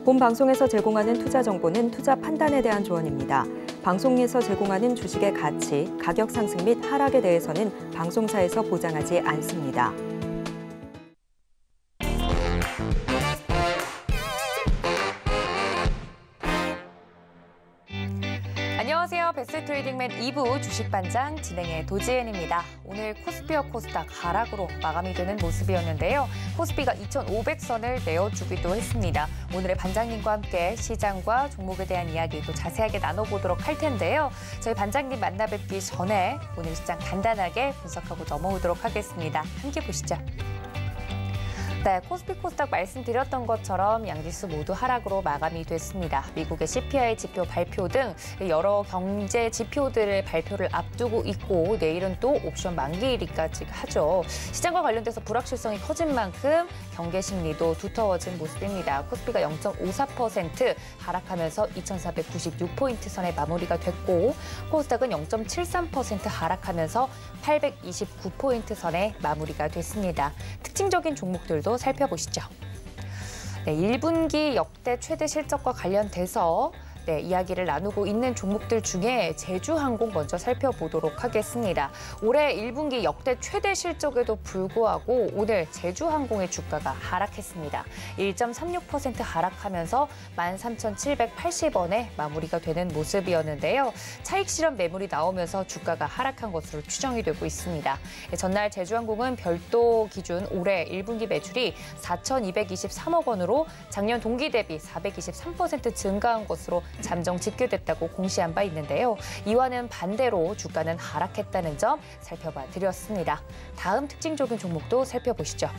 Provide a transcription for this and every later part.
본 방송에서 제공하는 투자 정보는 투자 판단에 대한 조언입니다. 방송에서 제공하는 주식의 가치, 가격 상승 및 하락에 대해서는 방송사에서 보장하지 않습니다. 안녕하세요. 베스트트레이딩맨 2부 주식반장 진행의 도지은입니다. 오늘 코스피와 코스닥 하락으로 마감이 되는 모습이었는데요. 코스피가 2,500선을 내어주기도 했습니다. 오늘의 반장님과 함께 시장과 종목에 대한 이야기 또 자세하게 나눠보도록 할 텐데요. 저희 반장님 만나 뵙기 전에 오늘 시장 간단하게 분석하고 넘어오도록 하겠습니다. 함께 보시죠. 네, 코스피 코스닥 말씀드렸던 것처럼 양지수 모두 하락으로 마감이 됐습니다. 미국의 CPI 지표 발표 등 여러 경제 지표들의 발표를 앞두고 있고 내일은 또 옵션 만기일이까지 하죠. 시장과 관련돼서 불확실성이 커진 만큼 경계 심리도 두터워진 모습입니다. 코스피가 0.54% 하락하면서 2,496포인트 선에 마무리가 됐고 코스닥은 0.73% 하락하면서 829포인트 선에 마무리가 됐습니다. 특징적인 종목들도 살펴보시죠. 네, 1분기 역대 최대 실적과 관련돼서 이야기를 나누고 있는 종목들 중에 제주항공 먼저 살펴보도록 하겠습니다. 올해 1분기 역대 최대 실적에도 불구하고 오늘 제주항공의 주가가 하락했습니다. 1.36% 하락하면서 13,780원에 마무리가 되는 모습이었는데요. 차익 실현 매물이 나오면서 주가가 하락한 것으로 추정이 되고 있습니다. 전날 제주항공은 별도 기준 올해 1분기 매출이 4,223억 원으로 작년 동기 대비 423% 증가한 것으로 잠정 집계됐다고 공시한 바 있는데요. 이와는 반대로 주가는 하락했다는 점 살펴봐 드렸습니다. 다음 특징적인 종목도 살펴보시죠.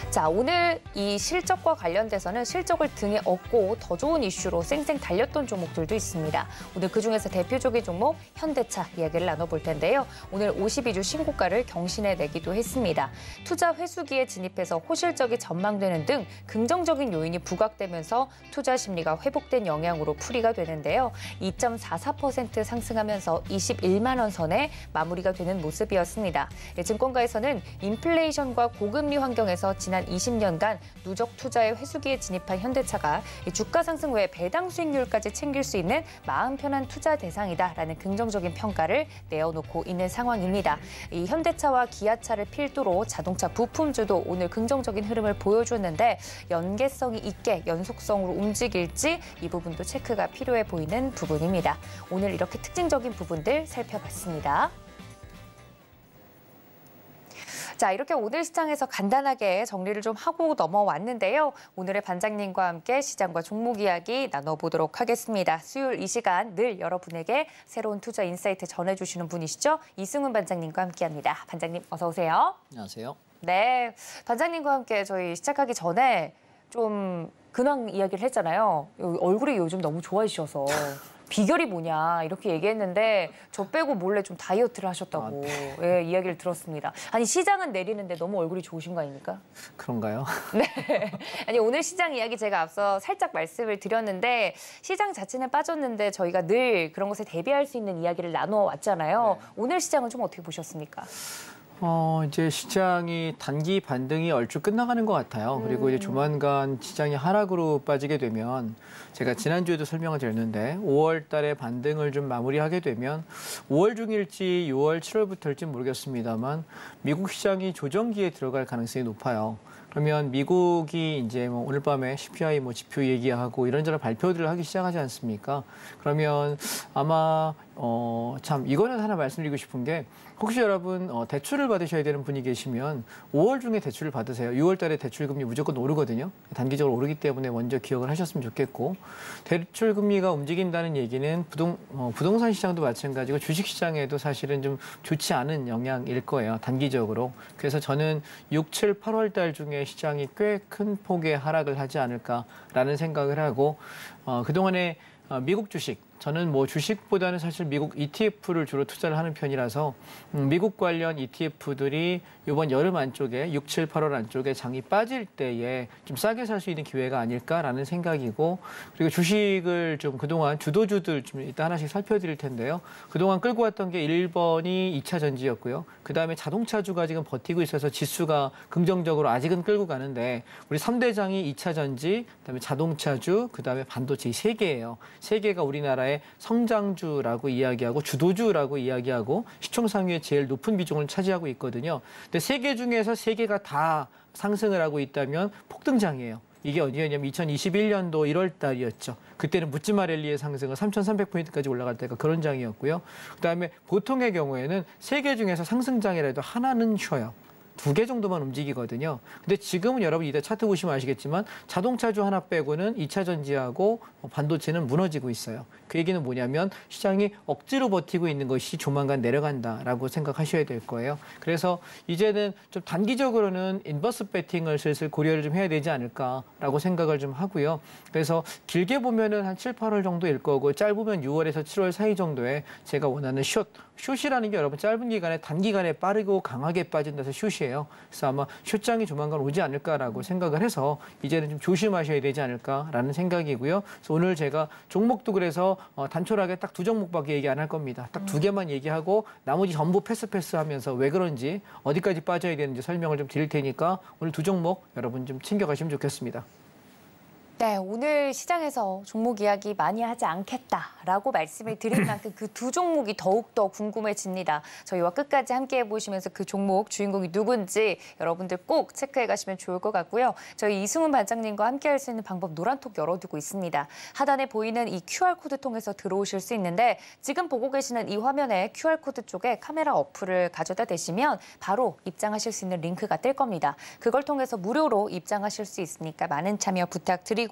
자, 오늘 이 실적과 관련돼서는 실적을 등에 업고 더 좋은 이슈로 쌩쌩 달렸던 종목들도 있습니다. 오늘 그중에서 대표적인 종목 현대차 이야기를 나눠볼 텐데요. 오늘 52주 신고가를 경신해내기도 했습니다. 투자 회수기에 진입해서 호실적이 전망되는 등 긍정적인 요인이 부각되면서 투자 심리가 회복된 영향으로 풀이가 되는데요. 2.44% 상승하면서 21만 원 선에 마무리가 되는 모습이었습니다. 증권가에서는 인플레이션과 고금리 환경에서 지난 20년간 누적 투자의 회수기에 진입한 현대차가 주가 상승 외에 배당 수익률까지 챙길 수 있는 마음 편한 투자 대상이다라는 긍정적인 평가를 내어놓고 있는 상황입니다. 이 현대차와 기아차를 필두로 자동차 부품주도 오늘 긍정적인 흐름을 보여줬는데 연계성이 있게 연속성으로 움직일지 이 부분도 체크가 필요해 보이는 부분입니다. 오늘 이렇게 특징적인 부분들 살펴봤습니다. 자, 이렇게 오늘 시장에서 간단하게 정리를 좀 하고 넘어왔는데요. 오늘의 반장님과 함께 시장과 종목 이야기 나눠보도록 하겠습니다. 수요일 이 시간 늘 여러분에게 새로운 투자 인사이트 전해주시는 분이시죠. 이승훈 반장님과 함께합니다. 반장님 어서 오세요. 안녕하세요. 네, 반장님과 함께 저희 시작하기 전에 좀 근황 이야기를 했잖아요. 얼굴이 요즘 너무 좋아지셔서. 비결이 뭐냐 이렇게 얘기했는데 저 빼고 몰래 좀 다이어트를 하셨다고 네, 이야기를 들었습니다. 아니 시장은 내리는데 너무 얼굴이 좋으신 거 아닙니까? 그런가요? 네. 아니 오늘 시장 이야기 제가 앞서 살짝 말씀을 드렸는데 시장 자체는 빠졌는데 저희가 늘 그런 것에 대비할 수 있는 이야기를 나눠 왔잖아요. 네. 오늘 시장은 좀 어떻게 보셨습니까? 이제 시장이 단기 반등이 얼추 끝나가는 것 같아요. 그리고 이제 조만간 시장이 하락으로 빠지게 되면 제가 지난주에도 설명을 드렸는데 5월 달에 반등을 좀 마무리하게 되면 5월 중일지 6월, 7월부터일지 모르겠습니다만 미국 시장이 조정기에 들어갈 가능성이 높아요. 그러면 미국이 이제 뭐 오늘 밤에 CPI 지표 얘기하고 이런저런 발표들을 하기 시작하지 않습니까? 그러면 아마 참 이거는 하나 말씀드리고 싶은 게 혹시 여러분 대출을 받으셔야 되는 분이 계시면 5월 중에 대출을 받으세요. 6월 달에 대출금리 무조건 오르거든요. 단기적으로 오르기 때문에 먼저 기억을 하셨으면 좋겠고 대출금리가 움직인다는 얘기는 부동산 시장도 마찬가지고 주식시장에도 사실은 좀 좋지 않은 영향일 거예요. 단기적으로. 그래서 저는 6, 7, 8월 달 중에 시장이 꽤 큰 폭의 하락을 하지 않을까라는 생각을 하고 그동안에 미국 주식 저는 뭐 주식보다는 사실 미국 ETF를 주로 투자를 하는 편이라서 미국 관련 ETF들이 이번 여름 안쪽에 6, 7, 8월 안쪽에 장이 빠질 때에 좀 싸게 살 수 있는 기회가 아닐까라는 생각이고, 그리고 주식을 좀 그동안 주도주들 좀 이따 하나씩 살펴드릴 텐데요. 그동안 끌고 왔던 게 1번이 2차 전지였고요. 그다음에 자동차주가 지금 버티고 있어서 지수가 긍정적으로 아직은 끌고 가는데, 우리 3대 장이 2차 전지, 그다음에 자동차주, 그다음에 반도체 이 3개예요. 3개가 우리나라의 성장주라고 이야기하고 주도주라고 이야기하고 시총 상위에 제일 높은 비중을 차지하고 있거든요. 근데 3개 중에서 3개가 다 상승을 하고 있다면 폭등장이에요. 이게 어디였냐면 2021년도 1월 달이었죠. 그때는 묻지마 랠리의 상승은 3,300포인트까지 올라갈 때가 그런 장이었고요. 그다음에 보통의 경우에는 3개 중에서 상승장이라도 하나는 쉬어요. 2개 정도만 움직이거든요. 근데 지금은 여러분 이따 차트 보시면 아시겠지만 자동차주 하나 빼고는 2차 전지하고 반도체는 무너지고 있어요. 그 얘기는 뭐냐면 시장이 억지로 버티고 있는 것이 조만간 내려간다라고 생각하셔야 될 거예요. 그래서 이제는 좀 단기적으로는 인버스 배팅을 슬슬 고려를 좀 해야 되지 않을까라고 생각을 좀 하고요. 그래서 길게 보면은 한 7, 8월 정도일 거고, 짧으면 6월에서 7월 사이 정도에 제가 원하는 숏이라는 게 여러분 짧은 기간에 단기간에 빠르고 강하게 빠진다서 숏이에요. 그래서 아마 숏장이 조만간 오지 않을까라고 생각을 해서 이제는 좀 조심하셔야 되지 않을까라는 생각이고요. 그래서 오늘 제가 종목도 그래서 단촐하게 딱 2종목밖에 얘기 안 할 겁니다. 딱 2개만 얘기하고 나머지 전부 패스하면서 왜 그런지 어디까지 빠져야 되는지 설명을 좀 드릴 테니까 오늘 2종목 여러분 좀 챙겨가시면 좋겠습니다. 네, 오늘 시장에서 종목 이야기 많이 하지 않겠다라고 말씀을 드린 만큼 그 2종목이 더욱더 궁금해집니다. 저희와 끝까지 함께 해보시면서 그 종목 주인공이 누군지 여러분들 꼭 체크해 가시면 좋을 것 같고요. 저희 이승훈 반장님과 함께 할 수 있는 방법 노란톡 열어두고 있습니다. 하단에 보이는 이 QR코드 통해서 들어오실 수 있는데, 지금 보고 계시는 이 화면에 QR코드 쪽에 카메라 어플을 가져다 대시면 바로 입장하실 수 있는 링크가 뜰 겁니다. 그걸 통해서 무료로 입장하실 수 있으니까 많은 참여 부탁드리고요.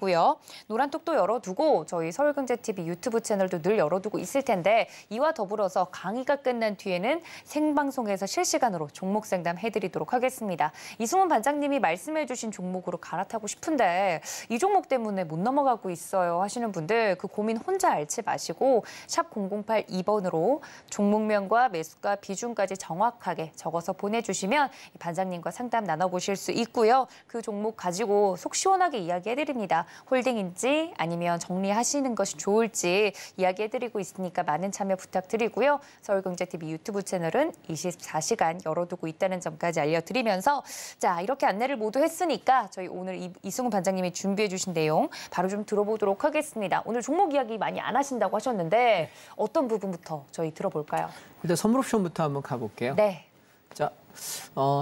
노란톡도 열어두고 저희 서울경제TV 유튜브 채널도 늘 열어두고 있을 텐데, 이와 더불어서 강의가 끝난 뒤에는 생방송에서 실시간으로 종목 상담 해드리도록 하겠습니다. 이승훈 반장님이 말씀해 주신 종목으로 갈아타고 싶은데 이 종목 때문에 못 넘어가고 있어요 하시는 분들, 그 고민 혼자 앓지 마시고 샵 0082번으로 종목명과 매수가 비중까지 정확하게 적어서 보내주시면 반장님과 상담 나눠보실 수 있고요. 그 종목 가지고 속 시원하게 이야기해드립니다. 홀딩인지 아니면 정리하시는 것이 좋을지 이야기해드리고 있으니까 많은 참여 부탁드리고요. 서울경제TV 유튜브 채널은 24시간 열어두고 있다는 점까지 알려드리면서, 자, 이렇게 안내를 모두 했으니까 저희 오늘 이승훈 반장님이 준비해 주신 내용 바로 좀 들어보도록 하겠습니다. 오늘 종목 이야기 많이 안 하신다고 하셨는데 어떤 부분부터 저희 들어볼까요? 일단 선물 옵션부터 한번 가볼게요. 네. 자,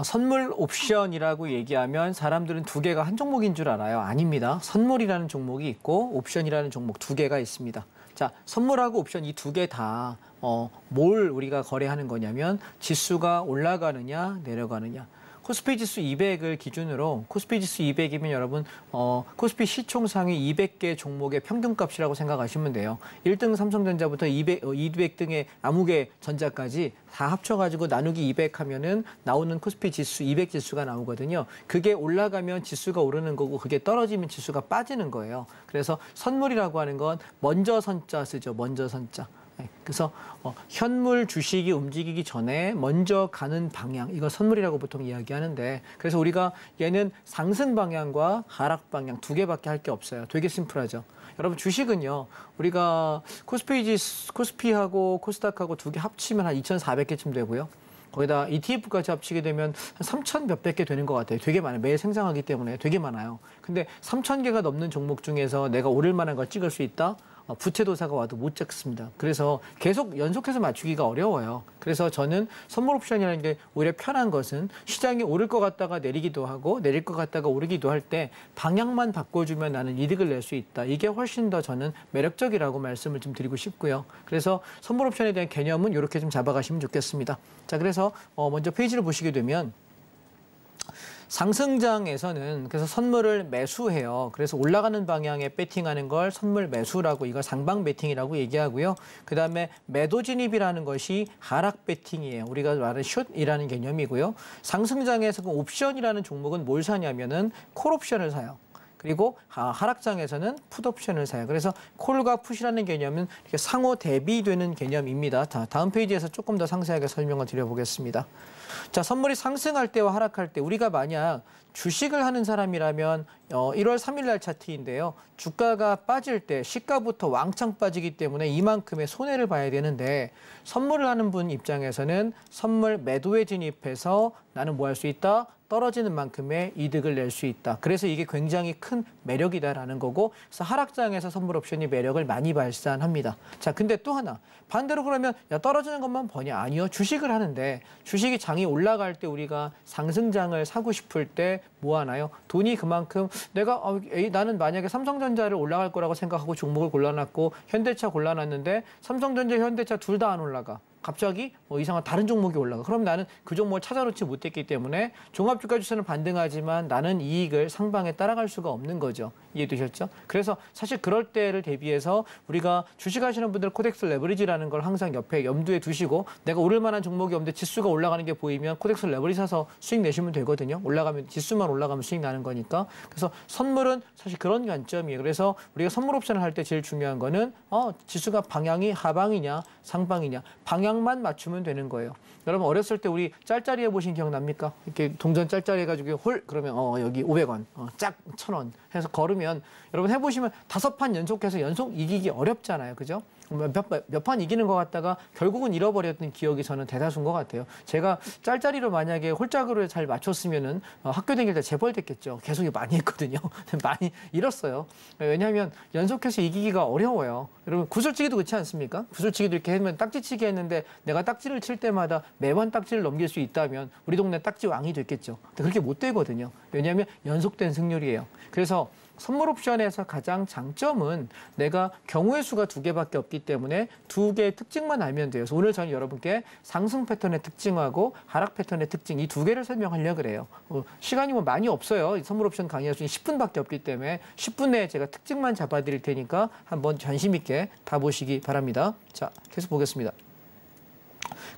선물 옵션이라고 얘기하면 사람들은 2개가 한 종목인 줄 알아요. 아닙니다. 선물이라는 종목이 있고 옵션이라는 종목 2개가 있습니다. 자, 선물하고 옵션 이 2개 다 뭘 우리가 거래하는 거냐면 지수가 올라가느냐 내려가느냐. 코스피 지수 200을 기준으로, 코스피 지수 200이면 여러분 코스피 시총 상위 200개 종목의 평균값이라고 생각하시면 돼요. 1등 삼성전자부터 200등의 아무개 전자까지 다 합쳐가지고 나누기 200 하면은 나오는 코스피 지수 200 지수가 나오거든요. 그게 올라가면 지수가 오르는 거고, 그게 떨어지면 지수가 빠지는 거예요. 그래서 선물이라고 하는 건 먼저 선자 쓰죠. 먼저 선자. 그래서 현물 주식이 움직이기 전에 먼저 가는 방향, 이거 선물이라고 보통 이야기하는데, 그래서 우리가 얘는 상승 방향과 하락 방향 2개밖에 할 게 없어요. 되게 심플하죠. 여러분 주식은요, 우리가 코스피하고 코스닥하고 2개 합치면 한 2,400개쯤 되고요. 거기다 ETF까지 합치게 되면 한 3,000 몇백 개 되는 것 같아요. 되게 많아요. 매일 생산하기 때문에 되게 많아요. 근데 3,000개가 넘는 종목 중에서 내가 오를 만한 걸 찍을 수 있다? 부채도사가 와도 못 찍습니다. 그래서 계속 연속해서 맞추기가 어려워요. 그래서 저는 선물 옵션이라는 게 오히려 편한 것은 시장이 오를 것 같다가 내리기도 하고 내릴 것 같다가 오르기도 할 때 방향만 바꿔주면 나는 이득을 낼 수 있다. 이게 훨씬 더 저는 매력적이라고 말씀을 좀 드리고 싶고요. 그래서 선물 옵션에 대한 개념은 이렇게 좀 잡아가시면 좋겠습니다. 자, 그래서 먼저 페이지를 보시게 되면 상승장에서는 그래서 선물을 매수해요. 그래서 올라가는 방향에 배팅하는 걸 선물 매수라고, 이걸 상방 배팅이라고 얘기하고요. 그다음에 매도 진입이라는 것이 하락 배팅이에요. 우리가 말하는 숏이라는 개념이고요. 상승장에서 그 옵션이라는 종목은 뭘 사냐면은 콜 옵션을 사요. 그리고 하락장에서는 풋 옵션을 사요. 그래서 콜과 풋이라는 개념은 이렇게 상호 대비되는 개념입니다. 다음 페이지에서 조금 더 상세하게 설명을 드려보겠습니다. 자, 선물이 상승할 때와 하락할 때 우리가 만약 주식을 하는 사람이라면 1월 3일 날 차트인데요. 주가가 빠질 때 시가부터 왕창 빠지기 때문에 이만큼의 손해를 봐야 되는데 선물을 하는 분 입장에서는 선물 매도에 진입해서 나는 뭐 할 수 있다? 떨어지는 만큼의 이득을 낼 수 있다. 그래서 이게 굉장히 큰 매력이다라는 거고, 그래서 하락장에서 선물 옵션이 매력을 많이 발산합니다. 자, 근데 또 하나 반대로 그러면 야 떨어지는 것만 보냐? 아니요. 주식을 하는데 주식이 장이 올라갈 때 우리가 상승장을 사고 싶을 때 뭐 하나요? 돈이 그만큼 내가 나는 만약에 삼성전자를 올라갈 거라고 생각하고 종목을 골라놨고 현대차 골라놨는데 삼성전자, 현대차 둘 다 안 올라가. 갑자기 이상한 다른 종목이 올라가. 그럼 나는 그 종목을 찾아놓지 못했기 때문에 종합주가지수는 반등하지만 나는 이익을 상방에 따라갈 수가 없는 거죠. 이해되셨죠? 그래서 사실 그럴 때를 대비해서 우리가 주식하시는 분들 코덱스 레버리지라는 걸 항상 옆에 염두에 두시고 내가 오를 만한 종목이 없는데 지수가 올라가는 게 보이면 코덱스 레버리지 사서 수익 내시면 되거든요. 올라가면 지수만 올라가면 수익 나는 거니까. 그래서 선물은 사실 그런 관점이에요. 그래서 우리가 선물 옵션을 할 때 제일 중요한 거는 지수가 방향이 하방이냐 상방이냐 방향만 맞추면 되는 거예요. 여러분 어렸을 때 우리 짤짤이 해보신 기억납니까? 이렇게 동전 짤짤이 해가지고 홀 그러면 여기 500원, 짝 1000원 해서 걸으면 여러분 해보시면 5판 연속해서 연속 이기기 어렵잖아요. 그죠? 몇 판 이기는 것 같다가 결국은 잃어버렸던 기억이 저는 대다수인 것 같아요. 제가 짤짤이로 만약에 홀짝으로 잘 맞췄으면은 학교 다닐 때 재벌됐겠죠. 계속 많이 했거든요. 많이 잃었어요. 왜냐하면 연속해서 이기기가 어려워요. 여러분 구슬치기도 그렇지 않습니까? 구슬치기도 이렇게 하면 딱지치기 했는데 내가 딱지를 칠 때마다 매번 딱지를 넘길 수 있다면 우리 동네 딱지 왕이 됐겠죠. 근데 그렇게 못 되거든요. 왜냐하면 연속된 승률이에요. 그래서 선물 옵션에서 가장 장점은 내가 경우의 수가 2개밖에 없기 때문에 2개의 특징만 알면 돼요. 그래서 오늘 저는 여러분께 상승 패턴의 특징하고 하락 패턴의 특징 이 2개를 설명하려고 그래요. 시간이 뭐 많이 없어요. 선물 옵션 강의할 수 있는 10분밖에 없기 때문에 10분 내에 제가 특징만 잡아드릴 테니까 한번 관심 있게 다 보시기 바랍니다. 자, 계속 보겠습니다.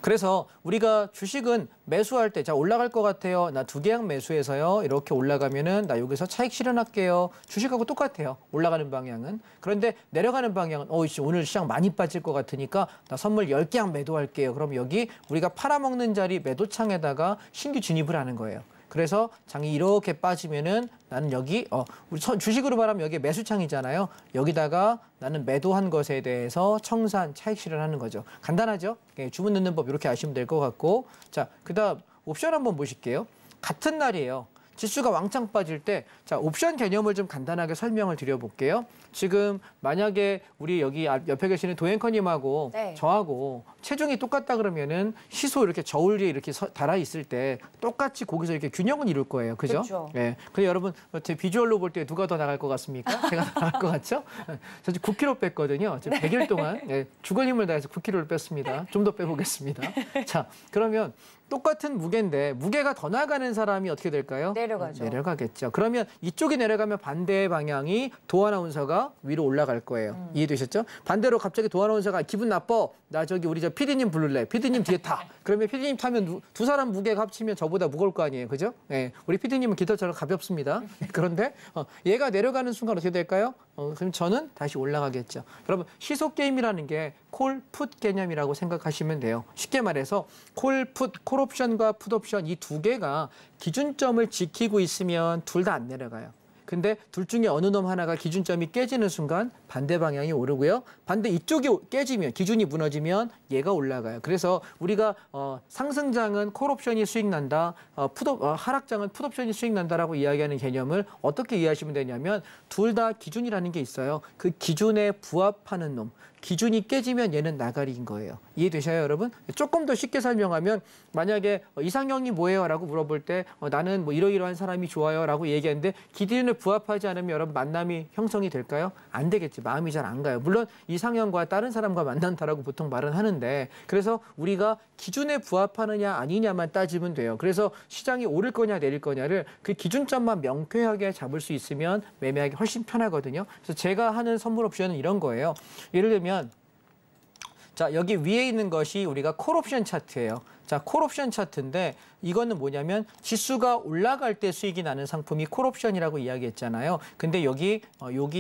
그래서 우리가 주식은 매수할 때, 자, 올라갈 것 같아요. 나 2계약 매수해서요. 이렇게 올라가면은 나 여기서 차익 실현할게요. 주식하고 똑같아요. 올라가는 방향은. 그런데 내려가는 방향은, 오늘 시장 많이 빠질 것 같으니까 나 선물 10계약 매도할게요. 그럼 여기 우리가 팔아먹는 자리 매도창에다가 신규 진입을 하는 거예요. 그래서 장이 이렇게 빠지면은 나는 여기 우리 주식으로 말하면 여기 매수창이잖아요. 여기다가 나는 매도한 것에 대해서 청산 차익 실현하는 거죠. 간단하죠? 주문 넣는 법 이렇게 아시면 될 것 같고, 자, 그다음 옵션 한번 보실게요. 같은 날이에요. 지수가 왕창 빠질 때, 자, 옵션 개념을 좀 간단하게 설명을 드려볼게요. 지금 만약에 우리 여기 옆에 계시는 도앵커님하고 네. 저하고 체중이 똑같다 그러면은 시소 이렇게 저울 위에 이렇게 달아 있을 때 똑같이 거기서 이렇게 균형은 이룰 거예요. 그죠? 그렇죠. 예. 근데 여러분 제 비주얼로 볼 때 누가 더 나갈 것 같습니까? 제가 더 나갈 것 같죠? 저 지금 9kg 뺐거든요. 지금 100일 동안 죽을 힘을 다해서 9kg를 뺐습니다. 좀 더 빼보겠습니다. 자, 그러면 똑같은 무게인데 무게가 더 나가는 사람이 어떻게 될까요? 내려가죠. 내려가겠죠. 그러면 이쪽이 내려가면 반대의 방향이 도 아나운서가 위로 올라갈 거예요. 이해되셨죠? 반대로 갑자기 도 아나운서가 기분 나빠. 나 저기 우리 저 PD님 부를래. PD님 뒤에 타. 그러면 PD님 타면 두 사람 무게가 합치면 저보다 무거울 거 아니에요. 그죠? 예. 우리 PD님은 깃털처럼 가볍습니다. 그런데 얘가 내려가는 순간 어떻게 될까요? 그럼 저는 다시 올라가겠죠. 여러분 시속 게임이라는 게 콜, 풋 개념이라고 생각하시면 돼요. 쉽게 말해서 콜 옵션과 풋 옵션 이 2개가 기준점을 지키고 있으면 둘 다 안 내려가요. 근데 둘 중에 어느 놈 하나가 기준점이 깨지는 순간 반대 방향이 오르고요. 반대 이쪽이 깨지면 기준이 무너지면 얘가 올라가요. 그래서 우리가 상승장은 콜옵션이 수익 난다. 하락장은 풋옵션이 수익 난다라고 이야기하는 개념을 어떻게 이해하시면 되냐면 둘 다 기준이라는 게 있어요. 그 기준에 부합하는 놈. 기준이 깨지면 얘는 나가리인 거예요. 이해되셔요, 여러분? 조금 더 쉽게 설명하면 만약에 이상형이 뭐예요? 라고 물어볼 때 나는 뭐 이러이러한 사람이 좋아요 라고 얘기하는데 기준에 부합하지 않으면 여러분 만남이 형성이 될까요? 안 되겠지. 마음이 잘 안 가요. 물론 이상형과 다른 사람과 만난다라고 보통 말은 하는데 그래서 우리가 기준에 부합하느냐 아니냐만 따지면 돼요. 그래서 시장이 오를 거냐 내릴 거냐를 그 기준점만 명쾌하게 잡을 수 있으면 매매하기 훨씬 편하거든요. 그래서 제가 하는 선물 옵션은 이런 거예요. 예를 들면 자, 여기 위에 있는 것이 우리가 콜옵션 차트예요. 자, 콜옵션 차트인데 이거는 뭐냐면 지수가 올라갈 때 수익이 나는 상품이 콜옵션이라고 이야기했잖아요. 근데 여기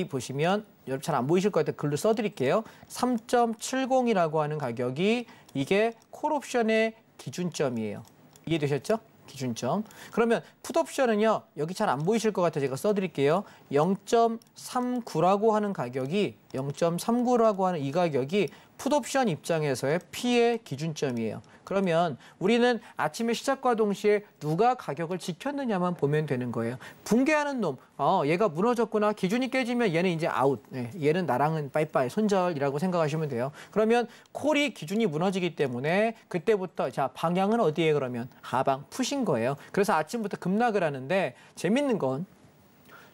보시면 여러분 잘 안 보이실 것 같아요. 글로 써드릴게요. 3.70이라고 하는 가격이 이게 콜옵션의 기준점이에요. 이해되셨죠? 기준점. 그러면 풋옵션은요. 여기 잘 안 보이실 것 같아요. 제가 써드릴게요. 0.39라고 하는 가격이 0.39라고 하는 이 가격이 풋옵션 입장에서의 P의 기준점이에요. 그러면 우리는 아침에 시작과 동시에 누가 가격을 지켰느냐만 보면 되는 거예요. 붕괴하는 놈, 얘가 무너졌구나. 기준이 깨지면 얘는 이제 아웃. 얘는 나랑은 빠이빠이, 손절이라고 생각하시면 돼요. 그러면 콜이 기준이 무너지기 때문에 그때부터 자 방향은 어디에 그러면 하방, 푸신 거예요. 그래서 아침부터 급락을 하는데 재밌는 건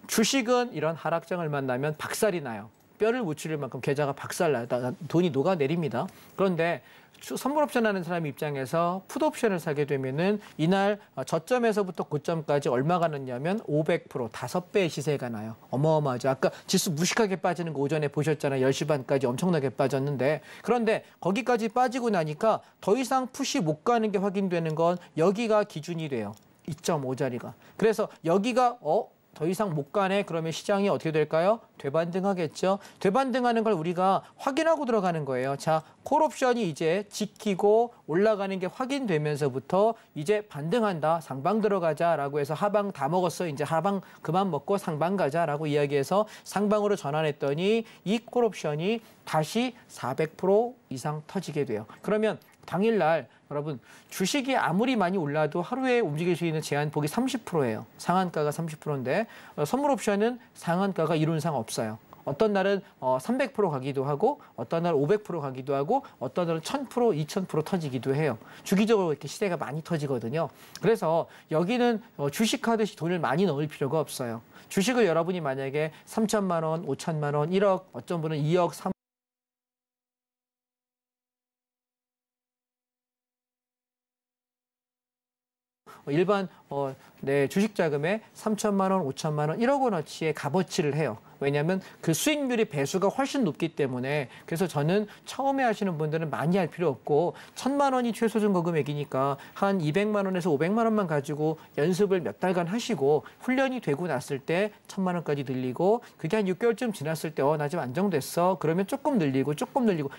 주식은 이런 하락장을 만나면 박살이 나요. 뼈를 못 추릴 만큼 계좌가 박살나요. 돈이 녹아내립니다. 그런데 선물옵션 하는 사람 입장에서 풋옵션을 사게 되면은 이날 저점에서부터 고점까지 얼마가 났냐면 500%, 5배의 시세가 나요. 어마어마하죠. 아까 지수 무식하게 빠지는 거 오전에 보셨잖아요. 10시 반까지 엄청나게 빠졌는데 그런데 거기까지 빠지고 나니까 더 이상 풋이 못 가는 게 확인되는 건 여기가 기준이 돼요. 2.5자리가. 그래서 여기가 더 이상 못 가네. 그러면 시장이 어떻게 될까요? 되반등하겠죠. 되반등하는 걸 우리가 확인하고 들어가는 거예요. 자, 콜옵션이 이제 지키고 올라가는 게 확인되면서부터 이제 반등한다. 상방 들어가자라고 해서 하방 다 먹었어. 이제 하방 그만 먹고 상방 가자라고 이야기해서 상방으로 전환했더니 이 콜옵션이 다시 400% 이상 터지게 돼요. 그러면 당일날 여러분 주식이 아무리 많이 올라도 하루에 움직일 수 있는 제한폭이 30%예요. 상한가가 30%인데 선물옵션은 상한가가 이론상 없어요. 어떤 날은 300% 가기도 하고 어떤 날은 500% 가기도 하고 어떤 날은 1000%, 2000% 터지기도 해요. 주기적으로 이렇게 시세가 많이 터지거든요. 그래서 여기는 주식하듯이 돈을 많이 넣을 필요가 없어요. 주식을 여러분이 만약에 3천만 원, 5천만 원, 1억, 어떤 분은 2억, 3억 일반 주식 자금에 3천만 원, 5천만 원, 1억 원어치의 값어치를 해요. 왜냐하면 그 수익률이 배수가 훨씬 높기 때문에 그래서 저는 처음에 하시는 분들은 많이 할 필요 없고 1,000만 원이 최소 증거금액이니까 한 200만 원에서 500만 원만 가지고 연습을 몇 달간 하시고 훈련이 되고 났을 때 1,000만 원까지 늘리고 그게 한 6개월쯤 지났을 때 나 좀 안정됐어. 그러면 조금 늘리고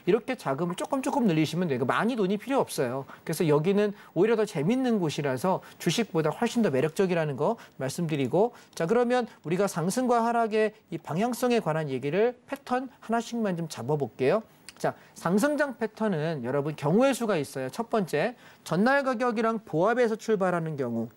이렇게 자금을 조금 늘리시면 돼요. 많이 돈이 필요 없어요. 그래서 여기는 오히려 더 재밌는 곳이라서 주식보다 훨씬 더 매력적이라는 거 말씀드리고 자 그러면 우리가 상승과 하락의 이 방향성에 관한 얘기를 패턴 하나씩만 좀 잡아볼게요. 자, 상승장 패턴은 여러분 경우의 수가 있어요. 첫 번째, 전날 가격이랑 보합해서 출발하는 경우.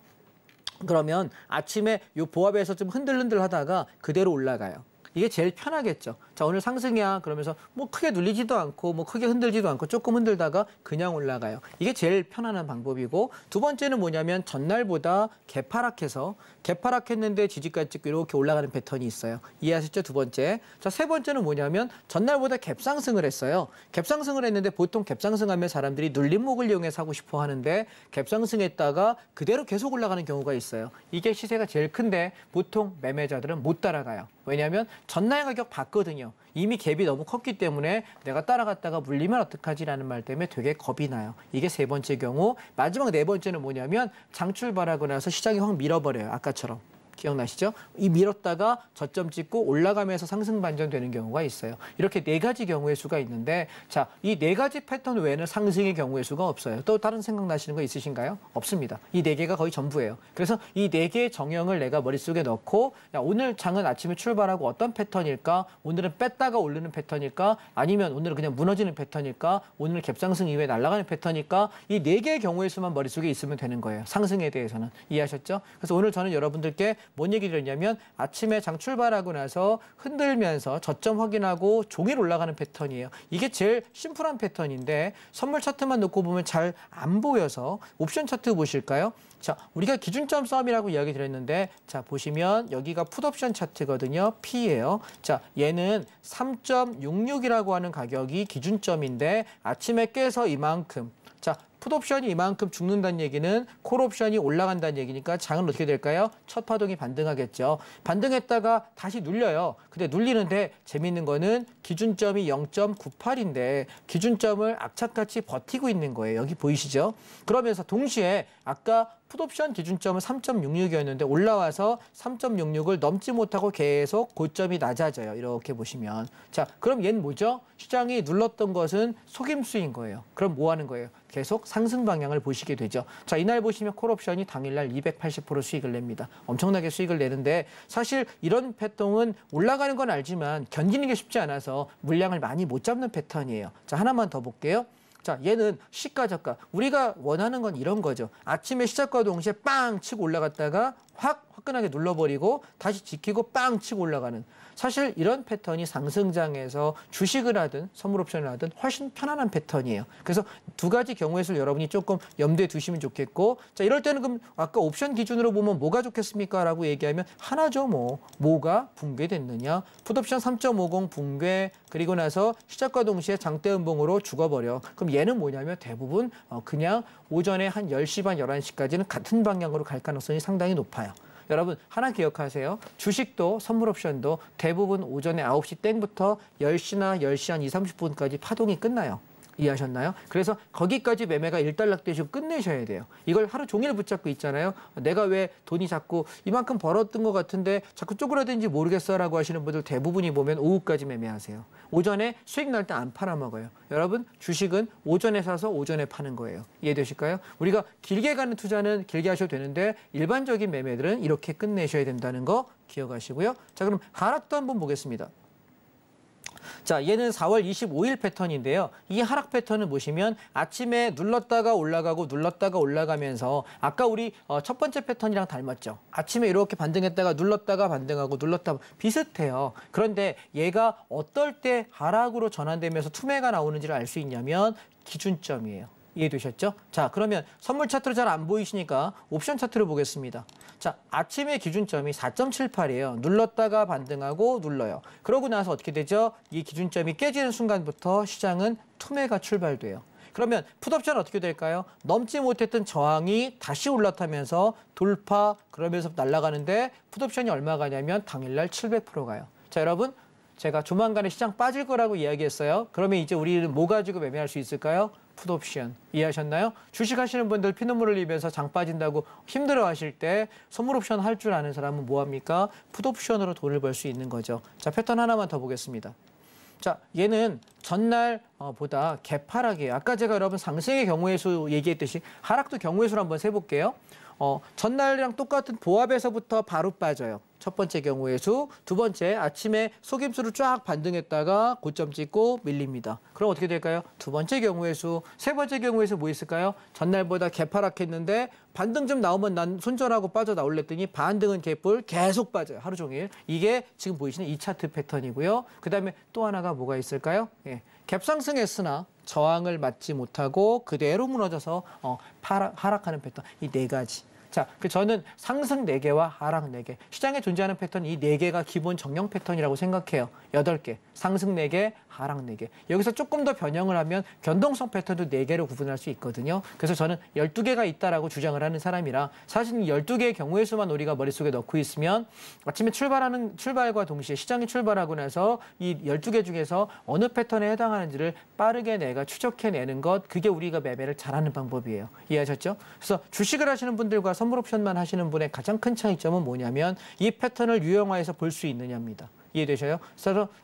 그러면 아침에 이 보합에서 좀 흔들흔들 하다가 그대로 올라가요. 이게 제일 편하겠죠. 자, 오늘 상승이야. 그러면서 뭐 크게 눌리지도 않고 뭐 크게 흔들지도 않고 조금 흔들다가 그냥 올라가요. 이게 제일 편안한 방법이고 두 번째는 뭐냐면 전날보다 개파락해서 개파락했는데 지지까지 찍고 이렇게 올라가는 패턴이 있어요. 이해하셨죠? 두 번째. 자, 세 번째는 뭐냐면 전날보다 갭상승을 했어요. 갭상승을 했는데 보통 갭상승하면 사람들이 눌림목을 이용해 사고 싶어 하는데 갭상승했다가 그대로 계속 올라가는 경우가 있어요. 이게 시세가 제일 큰데 보통 매매자들은 못 따라가요. 왜냐하면 전날 가격 봤거든요. 이미 갭이 너무 컸기 때문에 내가 따라갔다가 물리면 어떡하지라는 말 때문에 되게 겁이 나요. 이게 세 번째 경우. 마지막 네 번째는 뭐냐면 장출발하고 나서 시장이 확 밀어버려요. 아까처럼. 기억나시죠? 이 밀었다가 저점 찍고 올라가면서 상승 반전되는 경우가 있어요. 이렇게 네 가지 경우의 수가 있는데 자, 이 네 가지 패턴 외에는 상승의 경우의 수가 없어요. 또 다른 생각나시는 거 있으신가요? 없습니다. 이 네 개가 거의 전부예요. 그래서 이 네 개의 정형을 내가 머릿속에 넣고 야, 오늘 장은 아침에 출발하고 어떤 패턴일까? 오늘은 뺐다가 오르는 패턴일까? 아니면 오늘은 그냥 무너지는 패턴일까? 오늘 갭상승 이후에 날아가는 패턴일까? 이 네 개의 경우의 수만 머릿속에 있으면 되는 거예요. 상승에 대해서는. 이해하셨죠? 그래서 오늘 저는 여러분들께 뭔 얘기 드렸냐면 아침에 장 출발하고 나서 흔들면서 저점 확인하고 종일 올라가는 패턴이에요. 이게 제일 심플한 패턴인데 선물 차트만 놓고 보면 잘 안 보여서 옵션 차트 보실까요? 자, 우리가 기준점 싸움이라고 이야기 드렸는데 자, 보시면 여기가 풋옵션 차트거든요. P예요. 자, 얘는 3.66이라고 하는 가격이 기준점인데 아침에 깨서 이만큼. 자, 풋옵션이 이만큼 죽는다는 얘기는 콜옵션이 올라간다는 얘기니까 장은 어떻게 될까요? 첫 파동이 반등하겠죠. 반등했다가 다시 눌려요. 근데 눌리는데 재밌는 거는 기준점이 0.98인데 기준점을 악착같이 버티고 있는 거예요. 여기 보이시죠? 그러면서 동시에 아까 풋옵션 기준점은 3.66이었는데 올라와서 3.66을 넘지 못하고 계속 고점이 낮아져요. 이렇게 보시면. 자, 그럼 얘는 뭐죠? 시장이 눌렀던 것은 속임수인 거예요. 그럼 뭐 하는 거예요? 계속 상승 방향을 보시게 되죠. 자, 이날 보시면 콜옵션이 당일날 280% 수익을 냅니다. 엄청나게 수익을 내는데 사실 이런 패턴은 올라가는 건 알지만 견디는 게 쉽지 않아서 물량을 많이 못 잡는 패턴이에요. 자, 하나만 더 볼게요. 자, 얘는 시가 저가. 우리가 원하는 건 이런 거죠. 아침에 시작과 동시에 빵 치고 올라갔다가 화끈하게 눌러버리고 다시 지키고 빵 치고 올라가는. 사실 이런 패턴이 상승장에서 주식을 하든 선물 옵션을 하든 훨씬 편안한 패턴이에요. 그래서 두 가지 경우의 수를 여러분이 조금 염두에 두시면 좋겠고, 자, 이럴 때는 그럼 아까 옵션 기준으로 보면 뭐가 좋겠습니까? 라고 얘기하면 하나죠. 뭐가 붕괴됐느냐? 풋옵션 3.50 붕괴, 그리고 나서 시작과 동시에 장대 음봉으로 죽어버려. 그럼 얘는 뭐냐면 대부분 그냥 오전에 한 10시 반, 11시까지는 같은 방향으로 갈 가능성이 상당히 높아요. 여러분 하나 기억하세요. 주식도 선물 옵션도 대부분 오전에 9시 땡부터 10시나 10시 한 2, 30분까지 파동이 끝나요. 이해하셨나요? 그래서 거기까지 매매가 일단락되시고 끝내셔야 돼요. 이걸 하루 종일 붙잡고 있잖아요. 내가 왜 돈이 자꾸 이만큼 벌었던 것 같은데 자꾸 쪼그라든지 모르겠어라고 하시는 분들 대부분이 보면 오후까지 매매하세요. 오전에 수익 날 때 안 팔아먹어요. 여러분 주식은 오전에 사서 오전에 파는 거예요. 이해되실까요? 우리가 길게 가는 투자는 길게 하셔도 되는데 일반적인 매매들은 이렇게 끝내셔야 된다는 거 기억하시고요. 자, 그럼 하락도 한번 보겠습니다. 자, 얘는 4월 25일 패턴인데요. 이 하락 패턴을 보시면 아침에 눌렀다가 올라가고 눌렀다가 올라가면서 아까 우리 첫 번째 패턴이랑 닮았죠. 아침에 이렇게 반등했다가 눌렀다가 반등하고 눌렀다가 비슷해요. 그런데 얘가 어떨 때 하락으로 전환되면서 투매가 나오는지를 알 수 있냐면 기준점이에요. 이해되셨죠? 자, 그러면 선물 차트로 잘 안 보이시니까 옵션 차트를 보겠습니다. 자, 아침의 기준점이 4.78이에요. 눌렀다가 반등하고 눌러요. 그러고 나서 어떻게 되죠? 이 기준점이 깨지는 순간부터 시장은 투매가 출발돼요. 그러면 풋옵션은 어떻게 될까요? 넘지 못했던 저항이 다시 올라타면서 돌파, 그러면서 날아가는데 풋옵션이 얼마 가냐면 당일날 700% 가요. 자, 여러분 제가 조만간에 시장 빠질 거라고 이야기했어요. 그러면 이제 우리는 뭐 가지고 매매할 수 있을까요? 풋옵션. 이해하셨나요? 주식하시는 분들 피눈물 흘리면서 장 빠진다고 힘들어하실 때 선물 옵션 할 줄 아는 사람은 뭐합니까? 풋옵션으로 돈을 벌 수 있는 거죠. 자, 패턴 하나만 더 보겠습니다. 자, 얘는 전날 보다 개파락이에요. 아까 제가 여러분 상승의 경우의 수 얘기했듯이 하락도 경우의 수를 한번 세볼게요. 전날이랑 똑같은 보합에서부터 바로 빠져요. 첫 번째 경우의 수, 두 번째 아침에 속임수를 쫙 반등했다가 고점 찍고 밀립니다. 그럼 어떻게 될까요? 두 번째 경우의 수, 세 번째 경우의 수 뭐 있을까요? 전날보다 개파락했는데 반등 좀 나오면 난 손절하고 빠져나올랬더니 반등은 개뿔 계속 빠져요. 하루 종일. 이게 지금 보이시는 이 차트 패턴이고요. 그다음에 또 하나가 뭐가 있을까요? 예. 갭상승했으나 저항을 맞지 못하고 그대로 무너져서 하락하는 패턴. 이 네 가지. 자, 저는 상승 4개와 하락 4개. 시장에 존재하는 패턴 이 4개가 기본 정령 패턴이라고 생각해요. 8개. 상승 4개, 하락 4개. 여기서 조금 더 변형을 하면 변동성 패턴도 4개로 구분할 수 있거든요. 그래서 저는 12개가 있다라고 주장을 하는 사람이라 사실 12개의 경우의 수만 우리가 머릿속에 넣고 있으면 아침에 출발과 동시에 시장이 출발하고 나서 이 12개 중에서 어느 패턴에 해당하는지를 빠르게 내가 추적해내는 것, 그게 우리가 매매를 잘하는 방법이에요. 이해하셨죠? 그래서 주식을 하시는 분들과 선물 옵션만 하시는 분의 가장 큰 차이점은 뭐냐면 이 패턴을 유형화해서 볼 수 있느냐입니다. 이해되셔요?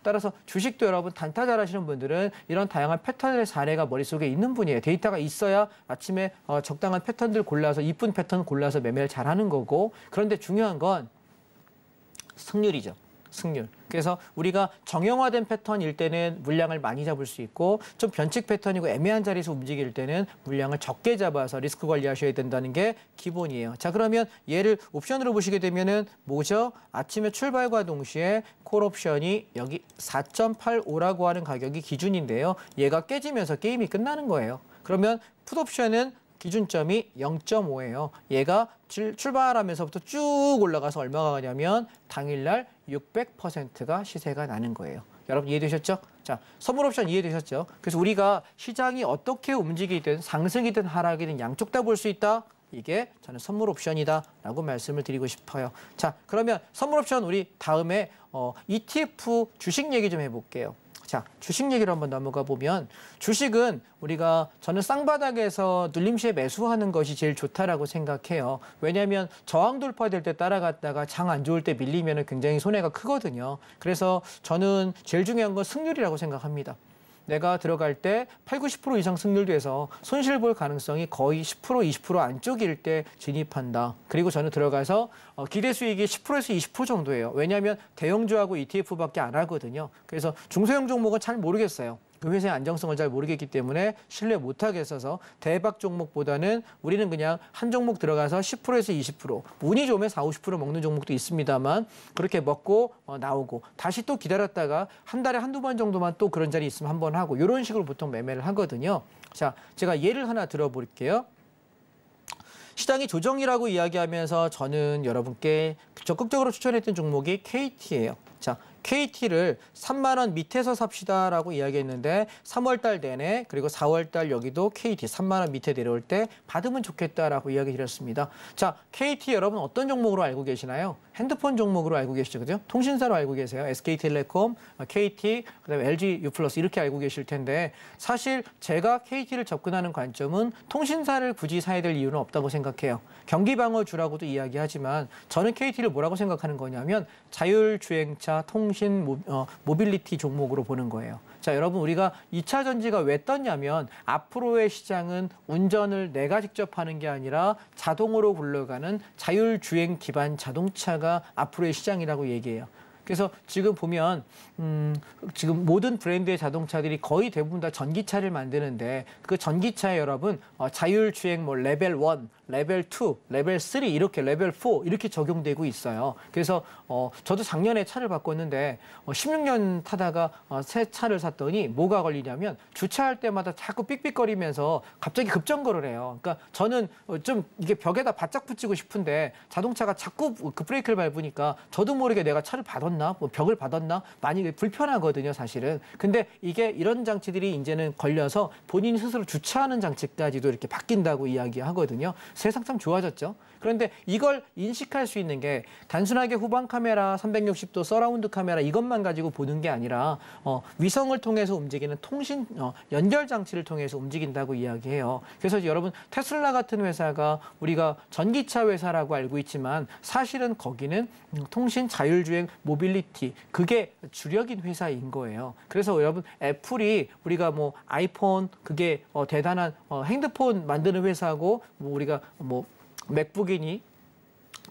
따라서 주식도 여러분 단타 잘하시는 분들은 이런 다양한 패턴의 사례가 머릿속에 있는 분이에요. 데이터가 있어야 아침에 적당한 패턴들 골라서 이쁜 패턴 골라서 매매를 잘하는 거고, 그런데 중요한 건 승률이죠. 승률. 그래서 우리가 정형화된 패턴일 때는 물량을 많이 잡을 수 있고 좀 변칙 패턴이고 애매한 자리에서 움직일 때는 물량을 적게 잡아서 리스크 관리하셔야 된다는 게 기본이에요. 자, 그러면 얘를 옵션으로 보시게 되면은 뭐죠? 아침에 출발과 동시에 콜 옵션이 여기 4.85라고 하는 가격이 기준인데요. 얘가 깨지면서 게임이 끝나는 거예요. 그러면 풋 옵션은 기준점이 0.5예요. 얘가 출발하면서부터 쭉 올라가서 얼마가 가냐면 당일날 600%가 시세가 나는 거예요. 여러분 이해되셨죠? 자, 선물 옵션 이해되셨죠? 그래서 우리가 시장이 어떻게 움직이든 상승이든 하락이든 양쪽 다 볼 수 있다. 이게 저는 선물 옵션이다라고 말씀을 드리고 싶어요. 자, 그러면 선물 옵션 우리 다음에 ETF 주식 얘기 좀 해볼게요. 자, 주식 얘기로 한번 넘어가 보면 주식은 우리가 저는 쌍바닥에서 눌림시에 매수하는 것이 제일 좋다라고 생각해요. 왜냐하면 저항 돌파될 때 따라갔다가 장 안 좋을 때 밀리면 굉장히 손해가 크거든요. 그래서 저는 제일 중요한 건 승률이라고 생각합니다. 내가 들어갈 때 8, 90% 이상 승률돼서 손실 볼 가능성이 거의 10%, 20% 안쪽일 때 진입한다. 그리고 저는 들어가서 기대 수익이 10%에서 20% 정도예요. 왜냐하면 대형주하고 ETF밖에 안 하거든요. 그래서 중소형 종목은 잘 모르겠어요. 그 회사의 안정성을 잘 모르겠기 때문에 신뢰 못하겠어서 대박 종목보다는 우리는 그냥 한 종목 들어가서 10%에서 20%, 운이 좋으면 40, 50% 먹는 종목도 있습니다만 그렇게 먹고 나오고 다시 또 기다렸다가 한 달에 한두 번 정도만 또 그런 자리 있으면 한 번 하고 이런 식으로 보통 매매를 하거든요. 자, 제가 예를 하나 들어볼게요. 시장이 조정이라고 이야기하면서 저는 여러분께 적극적으로 추천했던 종목이 KT예요. 자, KT를 3만 원 밑에서 삽시다라고 이야기했는데 3월 달 내내 그리고 4월 달 여기도 KT 3만 원 밑에 내려올 때 받으면 좋겠다라고 이야기 드렸습니다. 자, KT 여러분 어떤 종목으로 알고 계시나요? 핸드폰 종목으로 알고 계시죠, 그죠? 통신사로 알고 계세요. SK텔레콤, KT, 그다음에 LG U+ 이렇게 알고 계실 텐데 사실 제가 KT를 접근하는 관점은 통신사를 굳이 사야 될 이유는 없다고 생각해요. 경기방어주라고도 이야기하지만 저는 KT를 뭐라고 생각하는 거냐면 자율주행차 모빌리티 종목으로 보는 거예요. 자, 여러분 우리가 2차 전지가 왜 떴냐면 앞으로의 시장은 운전을 내가 직접 하는 게 아니라 자동으로 굴러가는 자율주행 기반 자동차가 앞으로의 시장이라고 얘기해요. 그래서 지금 보면 지금 모든 브랜드의 자동차들이 거의 대부분 다 전기차를 만드는데 그 전기차에 여러분 자율주행 뭐 레벨 1, 레벨 2, 레벨 3 이렇게 레벨 4 이렇게 적용되고 있어요. 그래서 저도 작년에 차를 바꿨는데 16년 타다가 새 차를 샀더니 뭐가 걸리냐면 주차할 때마다 자꾸 삑삑거리면서 갑자기 급정거를 해요. 그러니까 저는 좀 이게 벽에다 바짝 붙이고 싶은데 자동차가 자꾸 그 브레이크를 밟으니까 저도 모르게 내가 차를 받았나? 뭐 벽을 받았나? 많이 불편하거든요, 사실은. 근데 이게 이런 장치들이 이제는 걸려서 본인 스스로 주차하는 장치까지도 이렇게 바뀐다고 이야기하거든요. 세상 참 좋아졌죠. 그런데 이걸 인식할 수 있는 게 단순하게 후방 카메라, 360도 서라운드 카메라 이것만 가지고 보는 게 아니라 위성을 통해서 움직이는 통신 연결 장치를 통해서 움직인다고 이야기해요. 그래서 여러분 테슬라 같은 회사가 우리가 전기차 회사라고 알고 있지만 사실은 거기는 통신 자율주행 모빌리티 그게 주력인 회사인 거예요. 그래서 여러분 애플이 우리가 뭐 아이폰 그게 대단한 핸드폰 만드는 회사고 뭐 우리가 뭐 맥북이니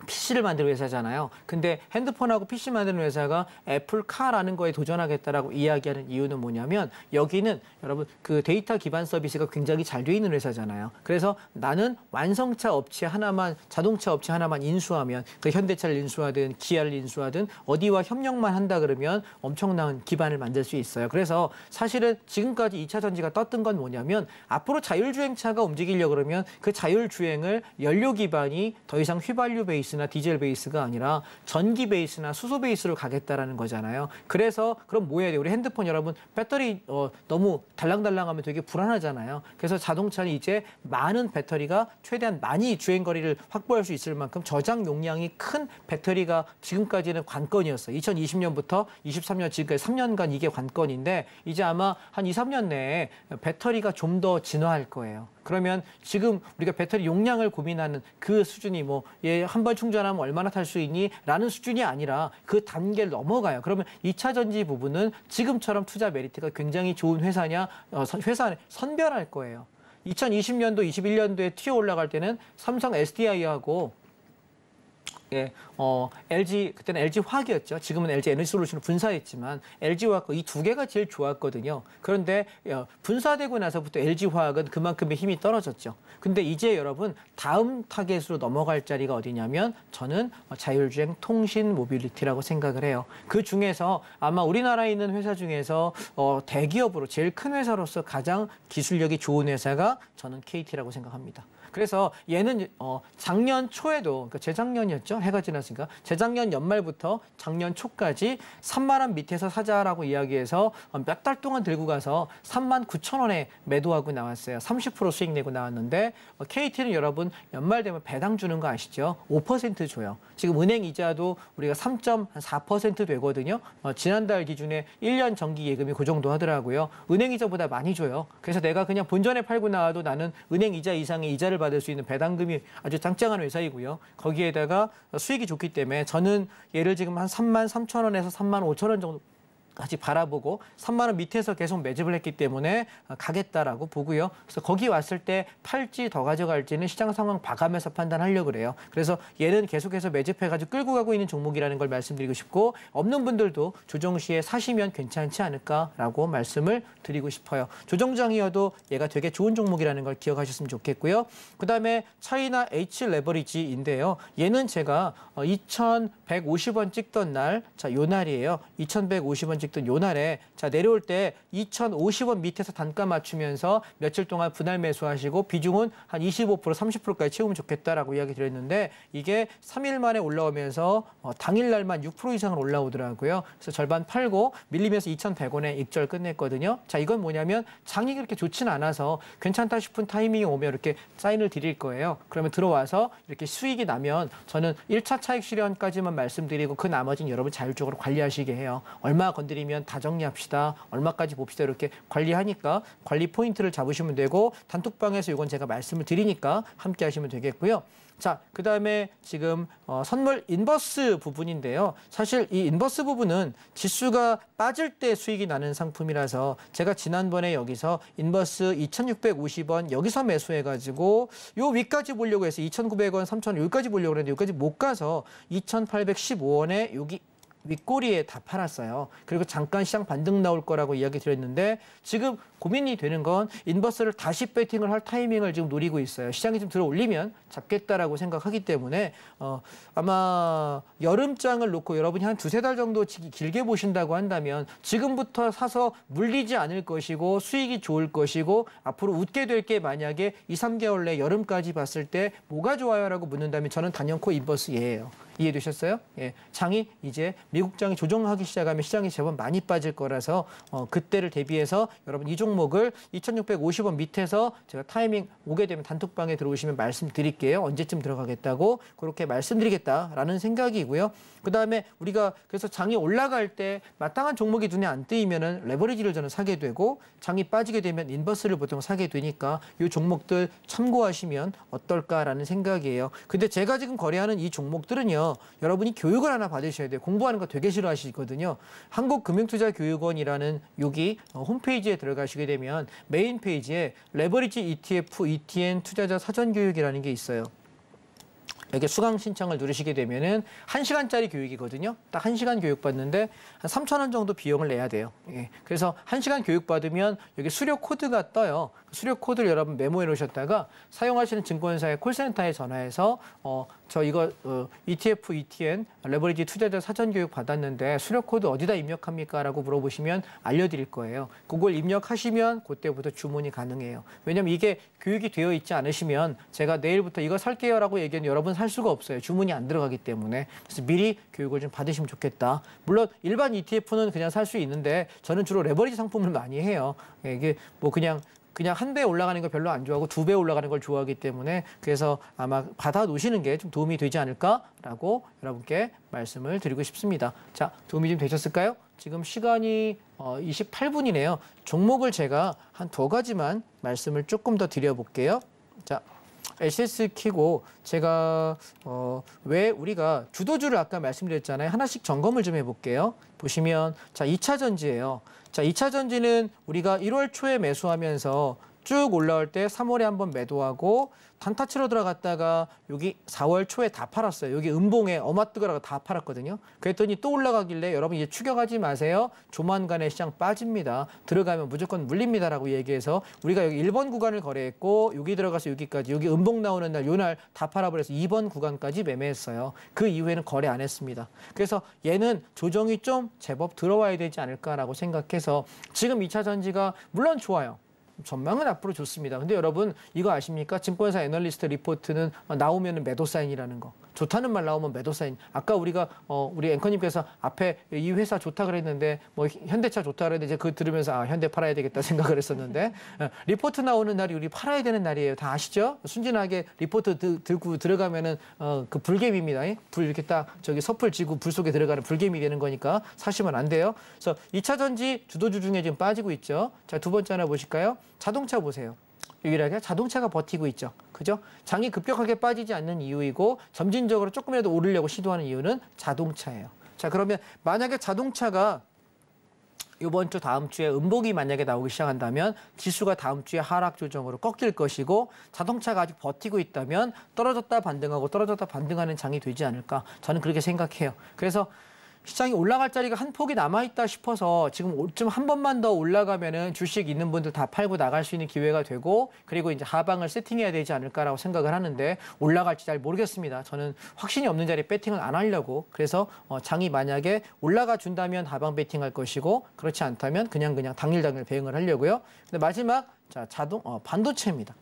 PC를 만드는 회사잖아요. 근데 핸드폰하고 PC 만드는 회사가 애플카라는 거에 도전하겠다라고 이야기하는 이유는 뭐냐면 여기는 여러분 그 데이터 기반 서비스가 굉장히 잘 돼 있는 회사잖아요. 그래서 나는 완성차 업체 하나만 자동차 업체 하나만 인수하면 그 현대차를 인수하든 기아를 인수하든 어디와 협력만 한다 그러면 엄청난 기반을 만들 수 있어요. 그래서 사실은 지금까지 2차 전지가 떴던 건 뭐냐면 앞으로 자율주행차가 움직이려고 그러면 그 자율주행을 연료 기반이 더 이상 휘발유 베이스나 디젤 베이스가 아니라 전기 베이스나 수소 베이스로 가겠다라는 거잖아요. 그래서 그럼 뭐 해야 돼요? 우리 핸드폰 여러분 배터리 너무 달랑달랑하면 되게 불안하잖아요. 그래서 자동차는 이제 많은 배터리가 최대한 많이 주행거리를 확보할 수 있을 만큼 저장 용량이 큰 배터리가 지금까지는 관건이었어요. 2020년부터 23년 지금까지 3년간 이게 관건인데 이제 아마 한 2, 3년 내에 배터리가 좀 더 진화할 거예요. 그러면 지금 우리가 배터리 용량을 고민하는 그 수준이 뭐 얘 한 번 충전하면 얼마나 탈 수 있니? 라는 수준이 아니라 그 단계를 넘어가요. 그러면 2차 전지 부분은 지금처럼 투자 메리트가 굉장히 좋은 회사냐? 회사 안에 선별할 거예요. 2020년도, 21년도에 튀어 올라갈 때는 삼성 SDI하고 LG 그때는 LG 화학이었죠. 지금은 LG 에너지솔루션을 분사했지만 LG 화학 이 두 개가 제일 좋았거든요. 그런데 분사되고 나서부터 LG 화학은 그만큼의 힘이 떨어졌죠. 근데 이제 여러분 다음 타겟으로 넘어갈 자리가 어디냐면 저는 자율주행 통신 모빌리티라고 생각을 해요. 그 중에서 아마 우리나라에 있는 회사 중에서 대기업으로 제일 큰 회사로서 가장 기술력이 좋은 회사가 저는 KT라고 생각합니다. 그래서 얘는 작년 초에도, 그러니까 재작년이었죠. 해가 지났으니까 재작년 연말부터 작년 초까지 3만 원 밑에서 사자라고 이야기해서 몇 달 동안 들고 가서 3만 9천 원에 매도하고 나왔어요. 30% 수익 내고 나왔는데 KT는 여러분 연말 되면 배당 주는 거 아시죠? 5% 줘요. 지금 은행 이자도 우리가 3.4% 되거든요. 지난달 기준에 1년 정기 예금이 그 정도 하더라고요. 은행 이자보다 많이 줘요. 그래서 내가 그냥 본전에 팔고 나와도 나는 은행 이자 이상의 이자를 받을 수 있는 배당금이 아주 짱짱한 회사이고요. 거기에다가 수익이 좋기 때문에 저는 얘를 지금 한 3만 3천 원에서 3만 5천 원 정도 같이 바라보고 3만 원 밑에서 계속 매집을 했기 때문에 가겠다라고 보고요. 그래서 거기 왔을 때 팔지 더 가져갈지는 시장 상황 봐가면서 판단하려고 그래요. 그래서 얘는 계속해서 매집해가지고 끌고 가고 있는 종목이라는 걸 말씀드리고 싶고 없는 분들도 조정 시에 사시면 괜찮지 않을까라고 말씀을 드리고 싶어요. 조정장이어도 얘가 되게 좋은 종목이라는 걸 기억하셨으면 좋겠고요. 그다음에 차이나 H 레버리지인데요. 얘는 제가 2,150원 찍던 날, 자, 요 날이에요. 2,150원 찍던 요 날에 자 내려올 때 2,050원 밑에서 단가 맞추면서 며칠 동안 분할 매수하시고 비중은 한 25%, 30%까지 채우면 좋겠다라고 이야기 드렸는데 이게 3일 만에 올라오면서 당일날만 6% 이상을 올라오더라고요. 그래서 절반 팔고 밀리면서 2,100원에 익절 끝냈거든요. 자, 이건 뭐냐면 장이 그렇게 좋지는 않아서 괜찮다 싶은 타이밍이 오면 이렇게 사인을 드릴 거예요. 그러면 들어와서 이렇게 수익이 나면 저는 1차 차익 실현까지만 말씀드리고 그 나머지는 여러분 자율적으로 관리하시게 해요. 얼마 건드리면 다 정리합시다. 얼마까지 봅시다. 이렇게 관리하니까 관리 포인트를 잡으시면 되고 단톡방에서 이건 제가 말씀을 드리니까 함께 하시면 되겠고요. 자, 그다음에 지금 선물 인버스 부분인데요. 사실 이 인버스 부분은 지수가 빠질 때 수익이 나는 상품이라서 제가 지난번에 여기서 인버스 2,650원 여기서 매수해가지고 요 위까지 보려고 해서 2,900원, 3,000원 여기까지 보려고 했는데 여기까지 못 가서 2,815원에 여기 윗꼬리에 다 팔았어요. 그리고 잠깐 시장 반등 나올 거라고 이야기 드렸는데 지금 고민이 되는 건 인버스를 다시 배팅을 할 타이밍을 지금 노리고 있어요. 시장이 좀 들어 올리면 잡겠다라고 생각하기 때문에 아마 여름장을 놓고 여러분이 한 2-3달 정도 길게 보신다고 한다면 지금부터 사서 물리지 않을 것이고 수익이 좋을 것이고 앞으로 웃게 될 게 만약에 2-3개월 내 여름까지 봤을 때 뭐가 좋아요라고 묻는다면 저는 단연코 인버스 얘예요. 이해되셨어요? 예, 장이 이제 미국 장이 조정하기 시작하면 시장이 제법 많이 빠질 거라서 그때를 대비해서 여러분 이 종목을 2,650원 밑에서 제가 타이밍 오게 되면 단톡방에 들어오시면 말씀드릴게요. 언제쯤 들어가겠다고 그렇게 말씀드리겠다라는 생각이고요. 그다음에 우리가 그래서 장이 올라갈 때 마땅한 종목이 눈에 안 띄면은 레버리지를 저는 사게 되고 장이 빠지게 되면 인버스를 보통 사게 되니까 이 종목들 참고하시면 어떨까라는 생각이에요. 근데 제가 지금 거래하는 이 종목들은요. 여러분이 교육을 하나 받으셔야 돼요. 공부하는 거 되게 싫어하시거든요. 한국금융투자교육원이라는 여기 홈페이지에 들어가시게 되면 메인 페이지에 레버리지 ETF, ETN 투자자 사전교육이라는 게 있어요. 여기 수강 신청을 누르시게 되면은 1시간짜리 교육이거든요. 딱 1시간 교육 받는데 한 3,000원 정도 비용을 내야 돼요. 예. 그래서 1시간 교육 받으면 여기 수료 코드가 떠요. 수료 코드를 여러분 메모해 놓으셨다가 사용하시는 증권사의 콜센터에 전화해서 저 이거 ETF, ETN 레버리지 투자자 사전 교육 받았는데 수료 코드 어디다 입력합니까? 라고 물어보시면 알려드릴 거예요. 그걸 입력하시면 그때부터 주문이 가능해요. 왜냐면 이게 교육이 되어 있지 않으시면 제가 내일부터 이거 살게요 라고 얘기하면 여러분 살 수가 없어요. 주문이 안 들어가기 때문에. 그래서 미리 교육을 좀 받으시면 좋겠다. 물론 일반 ETF는 그냥 살 수 있는데 저는 주로 레버리지 상품을 많이 해요. 이게 뭐 그냥 한 배 올라가는 걸 별로 안 좋아하고 2배 올라가는 걸 좋아하기 때문에 그래서 아마 받아 놓으시는 게 좀 도움이 되지 않을까라고 여러분께 말씀을 드리고 싶습니다. 자, 도움이 좀 되셨을까요? 지금 시간이 28분이네요. 종목을 제가 한 2가지만 말씀을 조금 더 드려볼게요. 자, SS 키고 제가 왜 우리가 주도주를 아까 말씀드렸잖아요. 하나씩 점검을 좀 해볼게요. 보시면 자 2차 전지예요. 자 2차 전지는 우리가 1월 초에 매수하면서 쭉 올라올 때 3월에 한번 매도하고 단타 치러 들어갔다가 여기 4월 초에 다 팔았어요. 여기 음봉에 어마뜨거라고 다 팔았거든요. 그랬더니 또 올라가길래 여러분 이제 추격하지 마세요. 조만간에 시장 빠집니다. 들어가면 무조건 물립니다라고 얘기해서 우리가 여기 1번 구간을 거래했고 여기 들어가서 여기까지 여기 음봉 나오는 날 요 날 다 팔아버려서 2번 구간까지 매매했어요. 그 이후에는 거래 안 했습니다. 그래서 얘는 조정이 좀 제법 들어와야 되지 않을까라고 생각해서 지금 2차 전지가 물론 좋아요. 전망은 앞으로 좋습니다. 근데 여러분 이거 아십니까? 증권사 애널리스트 리포트는 나오면 매도 사인이라는 거. 좋다는 말 나오면 매도 사인. 아까 우리가 우리 앵커님께서 앞에 이 회사 좋다 그랬는데 뭐 현대차 좋다 그랬는데 그거 들으면서 아, 현대 팔아야 되겠다 생각을 했었는데 리포트 나오는 날이 우리 팔아야 되는 날이에요. 다 아시죠? 순진하게 리포트 들고 들어가면은 그 불개미입니다. 불 이렇게 딱 저기 섣불 지고 불 속에 들어가는 불개미 되는 거니까 사시면 안 돼요. 그래서 2차 전지 주도주 중에 지금 빠지고 있죠. 자, 두 번째 하나 보실까요? 자동차 보세요. 유일하게 자동차가 버티고 있죠. 그죠? 장이 급격하게 빠지지 않는 이유이고 점진적으로 조금이라도 오르려고 시도하는 이유는 자동차예요. 자, 그러면 만약에 자동차가 이번 주 다음 주에 음봉이 만약에 나오기 시작한다면 지수가 다음 주에 하락 조정으로 꺾일 것이고 자동차가 아직 버티고 있다면 떨어졌다 반등하고 떨어졌다 반등하는 장이 되지 않을까 저는 그렇게 생각해요. 그래서 시장이 올라갈 자리가 한 폭이 남아있다 싶어서 지금 좀 한 번만 더 올라가면은 주식 있는 분들 다 팔고 나갈 수 있는 기회가 되고 그리고 이제 하방을 세팅해야 되지 않을까라고 생각을 하는데 올라갈지 잘 모르겠습니다. 저는 확신이 없는 자리에 배팅을 안 하려고 그래서 장이 만약에 올라가 준다면 하방 배팅할 것이고 그렇지 않다면 그냥 당일 배응을 하려고요. 근데 마지막 자 반도체입니다.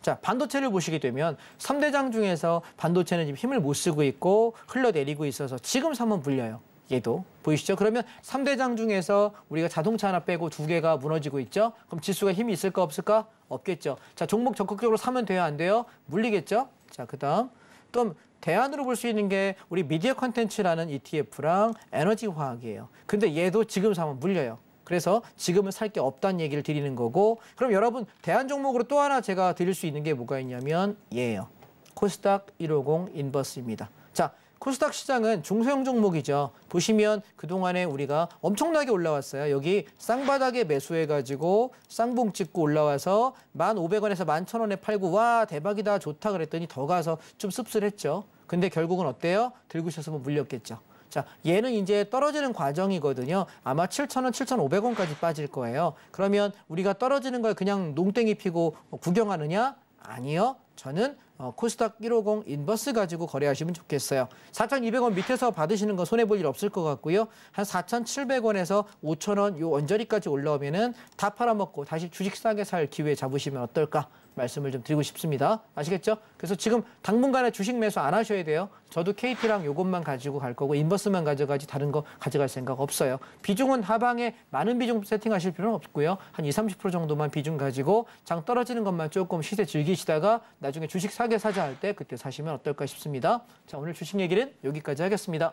자, 반도체를 보시게 되면 3대장 중에서 반도체는 지금 힘을 못 쓰고 있고 흘러내리고 있어서 지금 사면 불려요. 얘도 보이시죠? 그러면 3대장 중에서 우리가 자동차 하나 빼고 2개가 무너지고 있죠? 그럼 지수가 힘이 있을까 없을까? 없겠죠. 자, 종목 적극적으로 사면 돼요? 안 돼요? 물리겠죠? 자, 그다음 또 대안으로 볼 수 있는 게 우리 미디어 컨텐츠라는 ETF랑 에너지 화학이에요. 근데 얘도 지금 사면 물려요. 그래서 지금은 살 게 없다는 얘기를 드리는 거고 그럼 여러분 대안 종목으로 또 하나 제가 드릴 수 있는 게 뭐가 있냐면 얘예요. 코스닥 150 인버스입니다. 자, 코스닥 시장은 중소형 종목이죠. 보시면 그동안에 우리가 엄청나게 올라왔어요. 여기 쌍바닥에 매수해가지고 쌍봉 찍고 올라와서 1,500원에서 11,000원에 팔고 와 대박이다 좋다 그랬더니 더 가서 좀 씁쓸했죠. 근데 결국은 어때요? 들고 있었으면 물렸겠죠. 자, 얘는 이제 떨어지는 과정이거든요. 아마 7,000원, 7,500원까지 빠질 거예요. 그러면 우리가 떨어지는 걸 그냥 농땡이 피고 구경하느냐? 아니요. 저는 코스닥 150 인버스 가지고 거래하시면 좋겠어요. 4,200원 밑에서 받으시는 거 손해볼 일 없을 것 같고요. 한 4,700원에서 5,000원 요 언저리까지 올라오면은 다 팔아먹고 다시 주식 싸게 살 기회 잡으시면 어떨까 말씀을 좀 드리고 싶습니다. 아시겠죠? 그래서 지금 당분간에 주식 매수 안 하셔야 돼요. 저도 KT랑 요것만 가지고 갈 거고 인버스만 가져가지 다른 거 가져갈 생각 없어요. 비중은 하방에 많은 비중 세팅하실 필요는 없고요. 한 20-30% 정도만 비중 가지고 장 떨어지는 것만 조금 시세 즐기시다가 나중에 주식 사게 사자 할 때 그때 사시면 어떨까 싶습니다. 자, 오늘 주식 얘기는 여기까지 하겠습니다.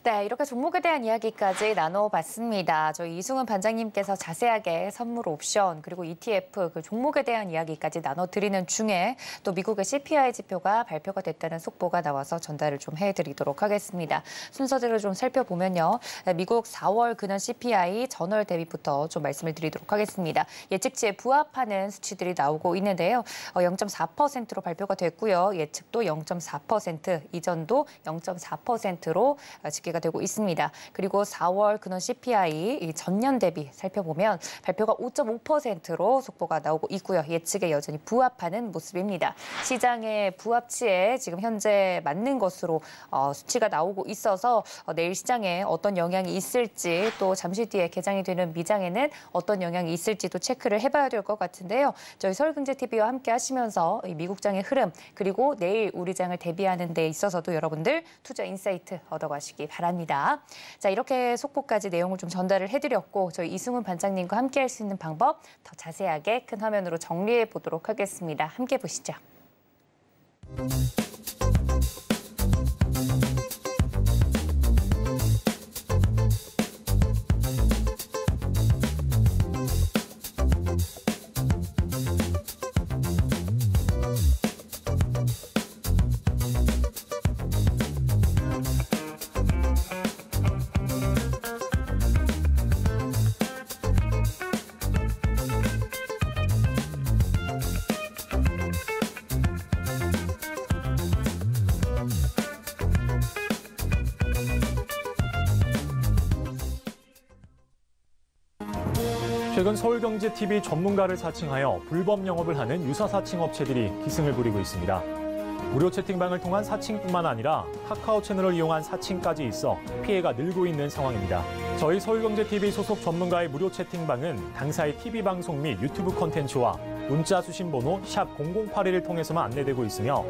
네, 이렇게 종목에 대한 이야기까지 나눠봤습니다. 저희 이승훈 반장님께서 자세하게 선물 옵션 그리고 ETF 그 종목에 대한 이야기까지 나눠드리는 중에 또 미국의 CPI 지표가 발표가 됐다는 속보가 나와서 전달을 좀 해드리도록 하겠습니다. 순서대로 좀 살펴보면요. 미국 4월 근원 CPI 전월 대비부터 좀 말씀을 드리도록 하겠습니다. 예측치에 부합하는 수치들이 나오고 있는데요. 0.4%로 발표가 됐고요. 예측도 0.4%, 이전도 0.4%로 집계가 되고 있습니다. 그리고 4월 근원 CPI 전년 대비 살펴보면 발표가 5.5%로 속보가 나오고 있고요. 예측에 여전히 부합하는 모습입니다. 시장의 부합치에 지금 현재 맞는 것으로 수치가 나오고 있어서 내일 시장에 어떤 영향이 있을지 또 잠시 뒤에 개장이 되는 미장에는 어떤 영향이 있을지도 체크를 해봐야 될 것 같은데요. 저희 서울경제TV와 함께 하시면서 이 미국장의 흐름 그리고 내일 우리 장을 대비하는 데 있어서도 여러분들 투자 인사이트 얻어가시기 바랍니다. 자, 이렇게 속보까지 내용을 좀 전달을 해드렸고 저희 이승훈 반장님과 함께 할 수 있는 방법 더 자세하게 큰 화면으로 정리해 보도록 하겠습니다. 함께 보시죠. 최근 서울경제TV 전문가를 사칭하여 불법 영업을 하는 유사 사칭 업체들이 기승을 부리고 있습니다. 무료 채팅방을 통한 사칭뿐만 아니라 카카오 채널을 이용한 사칭까지 있어 피해가 늘고 있는 상황입니다. 저희 서울경제TV 소속 전문가의 무료 채팅방은 당사의 TV방송 및 유튜브 콘텐츠와 문자 수신 번호 샵 0081을 통해서만 안내되고 있으며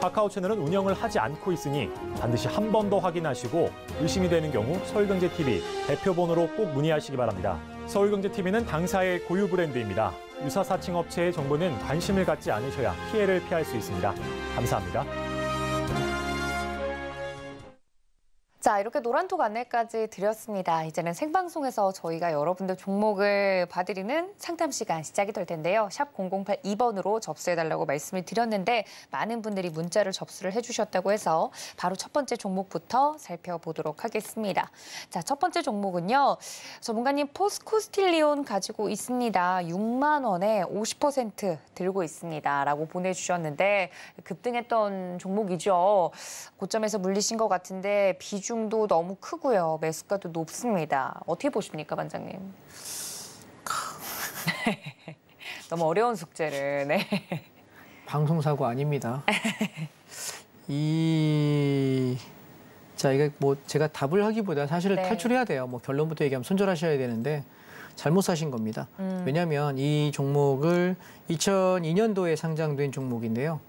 카카오 채널은 운영을 하지 않고 있으니 반드시 한 번 더 확인하시고 의심이 되는 경우 서울경제TV 대표번호로 꼭 문의하시기 바랍니다. 서울경제TV는 당사의 고유 브랜드입니다. 유사사칭 업체의 정보는 관심을 갖지 않으셔야 피해를 피할 수 있습니다. 감사합니다. 자, 이렇게 노란톡 안내까지 드렸습니다. 이제는 생방송에서 저희가 여러분들 종목을 봐드리는 상담 시간 시작이 될 텐데요. 샵 0082번으로 접수해달라고 말씀을 드렸는데 많은 분들이 문자를 접수를 해주셨다고 해서 바로 첫 번째 종목부터 살펴보도록 하겠습니다. 자, 첫 번째 종목은요. 전문가님 포스코스틸리온 가지고 있습니다. 6만 원에 50% 들고 있습니다. 라고 보내주셨는데 급등했던 종목이죠. 고점에서 물리신 것 같은데 비중도 너무 크고요. 매수가도 높습니다. 어떻게 보십니까, 반장님? 너무 어려운 숙제를. 네. 방송사고 아닙니다. 자, 이게 뭐 제가 답을 하기보다 사실은 네. 탈출해야 돼요. 뭐 결론부터 얘기하면 손절하셔야 되는데 잘못 사신 겁니다. 왜냐하면 이 종목을 2002년도에 상장된 종목인데요.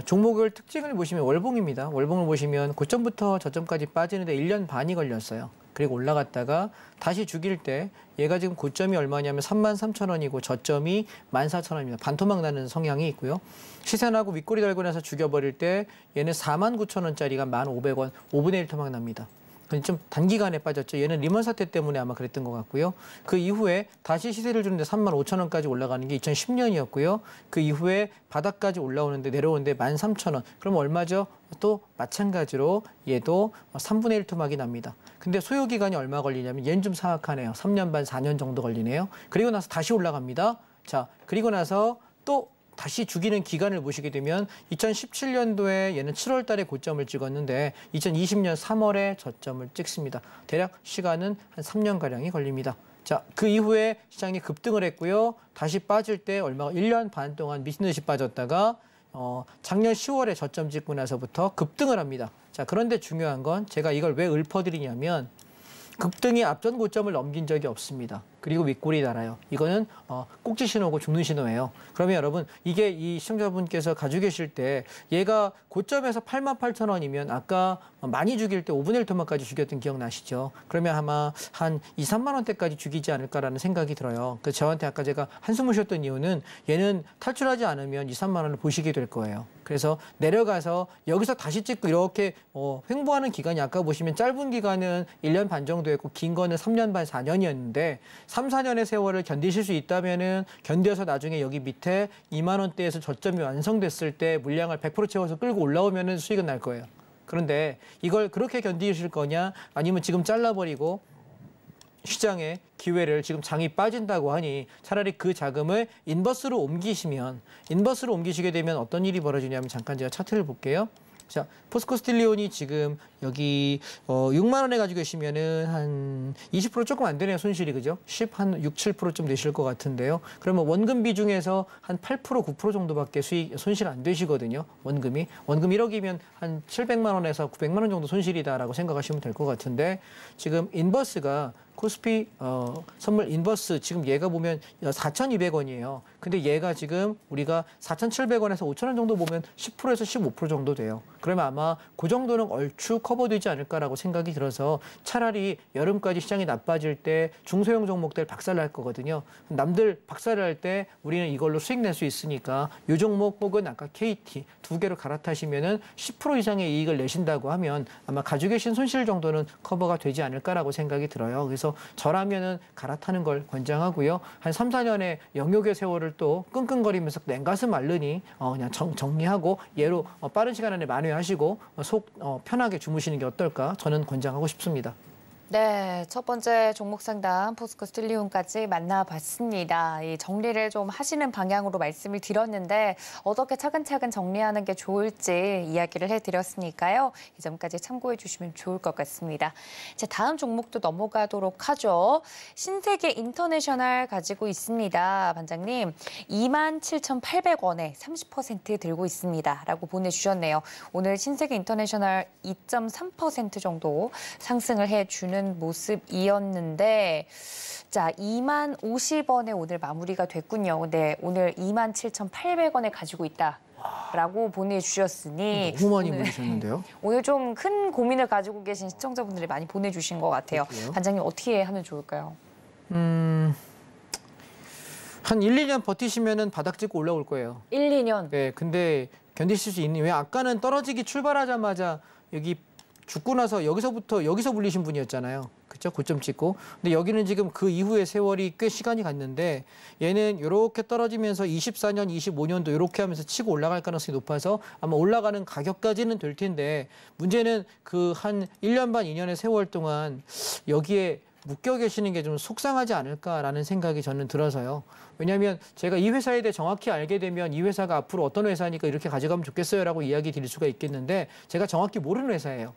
종목을 특징을 보시면 월봉입니다. 월봉을 보시면 고점부터 저점까지 빠지는데 1년 반이 걸렸어요. 그리고 올라갔다가 다시 죽일 때 얘가 지금 고점이 얼마냐면 33,000원이고 저점이 14,000원입니다. 반토막 나는 성향이 있고요. 시세나고 윗꼬리 달고 나서 죽여버릴 때 얘는 49,000원짜리가 1,500원, 5분의 1 토막 납니다. 좀 단기간에 빠졌죠. 얘는 리먼 사태 때문에 아마 그랬던 것 같고요. 그 이후에 다시 시세를 주는데 35,000원까지 올라가는 게 2010년이었고요. 그 이후에 바닥까지 올라오는데 내려오는데 13,000원. 그럼 얼마죠? 또 마찬가지로 얘도 3분의 1 토막이 납니다. 근데 소요 기간이 얼마 걸리냐면 얘는 좀 사악하네요. 3년 반, 4년 정도 걸리네요. 그리고 나서 다시 올라갑니다. 자, 그리고 나서 또 다시 죽이는 기간을 보시게 되면 2017년도에 얘는 7월 달에 고점을 찍었는데 2020년 3월에 저점을 찍습니다. 대략 시간은 한 3년가량이 걸립니다. 자, 그 이후에 시장이 급등을 했고요. 다시 빠질 때 얼마가 1년 반 동안 미친 듯이 빠졌다가 작년 10월에 저점 찍고 나서부터 급등을 합니다. 자, 그런데 중요한 건 제가 이걸 왜 읊어드리냐면 급등이 앞전 고점을 넘긴 적이 없습니다. 그리고 윗골이 달아요. 이거는 꼭지 신호고 죽는 신호예요. 그러면 여러분 이게 이 시청자분께서 가지고 계실 때 얘가 고점에서 88,000원이면 아까 많이 죽일 때 5분의 1 토막까지 죽였던 기억 나시죠? 그러면 아마 한 2, 3만 원대까지 죽이지 않을까라는 생각이 들어요. 그래서 저한테 아까 제가 한숨을 쉬었던 이유는 얘는 탈출하지 않으면 2, 3만 원을 보시게 될 거예요. 그래서 내려가서 여기서 다시 찍고 이렇게 횡보하는 기간이 아까 보시면 짧은 기간은 1년 반 정도 했고 긴 거는 3년 반, 4년이었는데 3, 4년의 세월을 견디실 수 있다면은 견뎌서 나중에 여기 밑에 2만 원대에서 저점이 완성됐을 때 물량을 100% 채워서 끌고 올라오면은 수익은 날 거예요. 그런데 이걸 그렇게 견디실 거냐 아니면 지금 잘라버리고 시장의 기회를 지금 장이 빠진다고 하니 차라리 그 자금을 인버스로 옮기시게 되면 어떤 일이 벌어지냐면 잠깐 제가 차트를 볼게요. 자, 포스코스틸리온이 지금 여기 6만 원에 가지고 계시면은 한 20% 조금 안 되네요, 손실이. 그죠? 한 6, 7%좀 되실 것 같은데요. 그러면 원금 비중에서 한 8%, 9% 정도밖에 손실 안 되시거든요. 원금이 1억이면 한 700만 원에서 900만 원 정도 손실이다라고 생각하시면 될 것 같은데 지금 인버스가 코스피 선물 인버스 지금 얘가 보면 4,200원이에요. 근데 얘가 지금 우리가 4,700원에서 5,000원 정도 보면 10%에서 15% 정도 돼요. 그러면 아마 그 정도는 얼추 커버되지 않을까라고 생각이 들어서 차라리 여름까지 시장이 나빠질 때 중소형 종목들 박살날 거거든요. 남들 박살날 때 우리는 이걸로 수익 낼 수 있으니까 이 종목 혹은 아까 KT 두 개로 갈아타시면은 10% 이상의 이익을 내신다고 하면 아마 가지고 계신 손실 정도는 커버가 되지 않을까라고 생각이 들어요. 그래서 저라면은 갈아타는 걸 권장하고요. 한 3, 4년의 영역의 세월을 또 끙끙거리면서 냉가슴 앓으니 그냥 정리하고 얘로 빠른 시간 안에 만회하시고 속 편하게 주무시는 게 어떨까 저는 권장하고 싶습니다. 네, 첫 번째 종목 상담 포스코스틸리온까지 만나봤습니다. 이 정리를 좀 하시는 방향으로 말씀을 드렸는데 어떻게 차근차근 정리하는 게 좋을지 이야기를 해드렸으니까요. 이 점까지 참고해 주시면 좋을 것 같습니다. 자, 다음 종목도 넘어가도록 하죠. 신세계 인터내셔널 가지고 있습니다. 반장님, 27,800원에 30% 들고 있습니다. 라고 보내주셨네요. 오늘 신세계 인터내셔널 2.3% 정도 상승을 해주는 되는 모습이었는데 자, 2만 50원에 오늘 마무리가 됐군요. 근데 오늘 27,800원에 가지고 있다라고 보내주셨으니 너무 많이 보내주셨는데요. 오늘 좀 큰 고민을 가지고 계신 시청자분들이 많이 보내주신 것 같아요. 그렇군요. 반장님 어떻게 하면 좋을까요? 한 1, 2년 버티시면은 바닥 찍고 올라올 거예요. 1, 2년. 네, 근데 견디실 수 있니? 왜 아까는 떨어지기 출발하자마자 여기 죽고 나서 여기서 물리신 분이었잖아요. 그렇죠? 고점 찍고. 근데 여기는 지금 그 이후에 세월이 꽤 시간이 갔는데 얘는 이렇게 떨어지면서 24년, 25년도 이렇게 하면서 치고 올라갈 가능성이 높아서 아마 올라가는 가격까지는 될 텐데 문제는 그 한 1년 반, 2년의 세월 동안 여기에 묶여 계시는 게 좀 속상하지 않을까라는 생각이 저는 들어서요. 왜냐하면 제가 이 회사에 대해 정확히 알게 되면 이 회사가 앞으로 어떤 회사니까 이렇게 가져가면 좋겠어요라고 이야기 드릴 수가 있겠는데 제가 정확히 모르는 회사예요.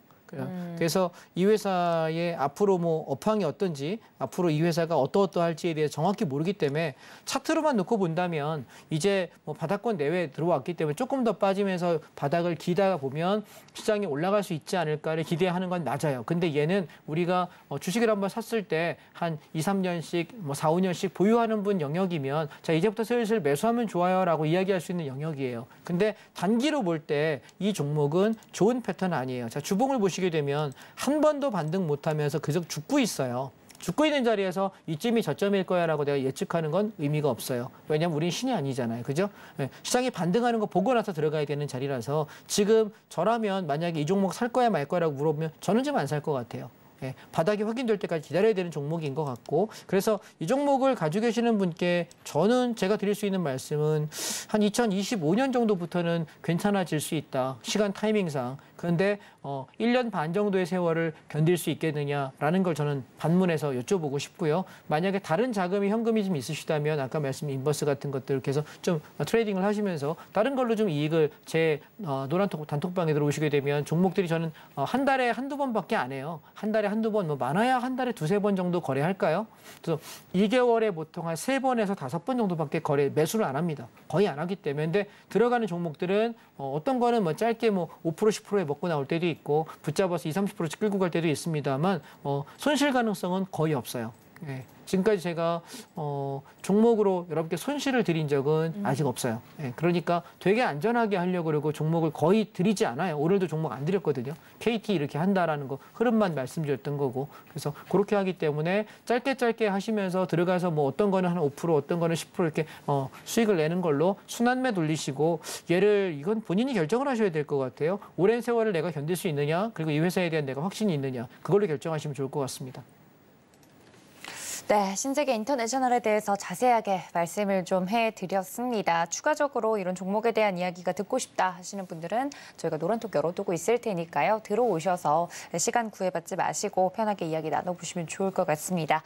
그래서 이 회사의 앞으로 뭐 업황이 어떤지 앞으로 이 회사가 어떠할지에 대해 정확히 모르기 때문에 차트로만 놓고 본다면 이제 뭐 바닥권 내외에 들어왔기 때문에 조금 더 빠지면서 바닥을 기다가 보면 시장이 올라갈 수 있지 않을까를 기대하는 건 맞아요. 근데 얘는 우리가 주식을 한번 샀을 때 한 2, 3년씩 뭐 4, 5년씩 보유하는 분 영역이면 자 이제부터 슬슬 매수하면 좋아요라고 이야기할 수 있는 영역이에요. 근데 단기로 볼 때 이 종목은 좋은 패턴 아니에요. 자 주봉을 보시게 되면 한 번도 반등 못하면서 그저 죽고 있어요. 죽고 있는 자리에서 이쯤이 저점일 거야라고 내가 예측하는 건 의미가 없어요. 왜냐하면 우린 신이 아니잖아요. 그죠? 네. 시장이 반등하는 거 보고 나서 들어가야 되는 자리라서 지금 저라면 만약에 이 종목 살 거야 말 거야라고 물어보면 저는 좀 안 살 것 같아요. 예, 바닥이 확인될 때까지 기다려야 되는 종목인 것 같고 그래서 이 종목을 가지고 계시는 분께 저는 제가 드릴 수 있는 말씀은 한 2025년 정도부터는 괜찮아질 수 있다. 시간 타이밍상. 그런데 1년 반 정도의 세월을 견딜 수 있겠느냐라는 걸 저는 반문해서 여쭤보고 싶고요. 만약에 다른 자금이 현금이 좀 있으시다면 아까 말씀 인버스 같은 것들 계속 좀 트레이딩을 하시면서 다른 걸로 좀 이익을 제 노란톡 단톡방에 들어오시게 되면 종목들이 저는 한 달에 한두 번밖에 안 해요. 한 달에 한두 번, 뭐 많아야 한 달에 두세 번 정도 거래할까요? 그래서 2개월에 보통 한 3번에서 5번 정도밖에 매수를 안 합니다. 거의 안 하기 때문에. 근데 들어가는 종목들은 어떤 거는 뭐 짧게 뭐 5%, 10%에 먹고 나올 때도 있고 붙잡아서 20, 30%씩 끌고 갈 때도 있습니다만 손실 가능성은 거의 없어요. 예. 지금까지 제가 종목으로 여러분께 손실을 드린 적은 아직 없어요. 예. 그러니까 되게 안전하게 하려고 그러고 종목을 거의 드리지 않아요. 오늘도 종목 안 드렸거든요. KT 이렇게 한다라는 거 흐름만 말씀드렸던 거고 그래서 그렇게 하기 때문에 짧게 하시면서 들어가서 뭐 어떤 거는 한 5% 어떤 거는 10% 이렇게 수익을 내는 걸로 순환매 돌리시고 이건 본인이 결정을 하셔야 될 것 같아요. 오랜 세월을 내가 견딜 수 있느냐 그리고 이 회사에 대한 내가 확신이 있느냐 그걸로 결정하시면 좋을 것 같습니다. 네, 신세계 인터내셔널에 대해서 자세하게 말씀을 좀 해드렸습니다. 추가적으로 이런 종목에 대한 이야기가 듣고 싶다 하시는 분들은 저희가 노란톡 열어두고 있을 테니까요. 들어오셔서 시간 구애받지 마시고 편하게 이야기 나눠보시면 좋을 것 같습니다.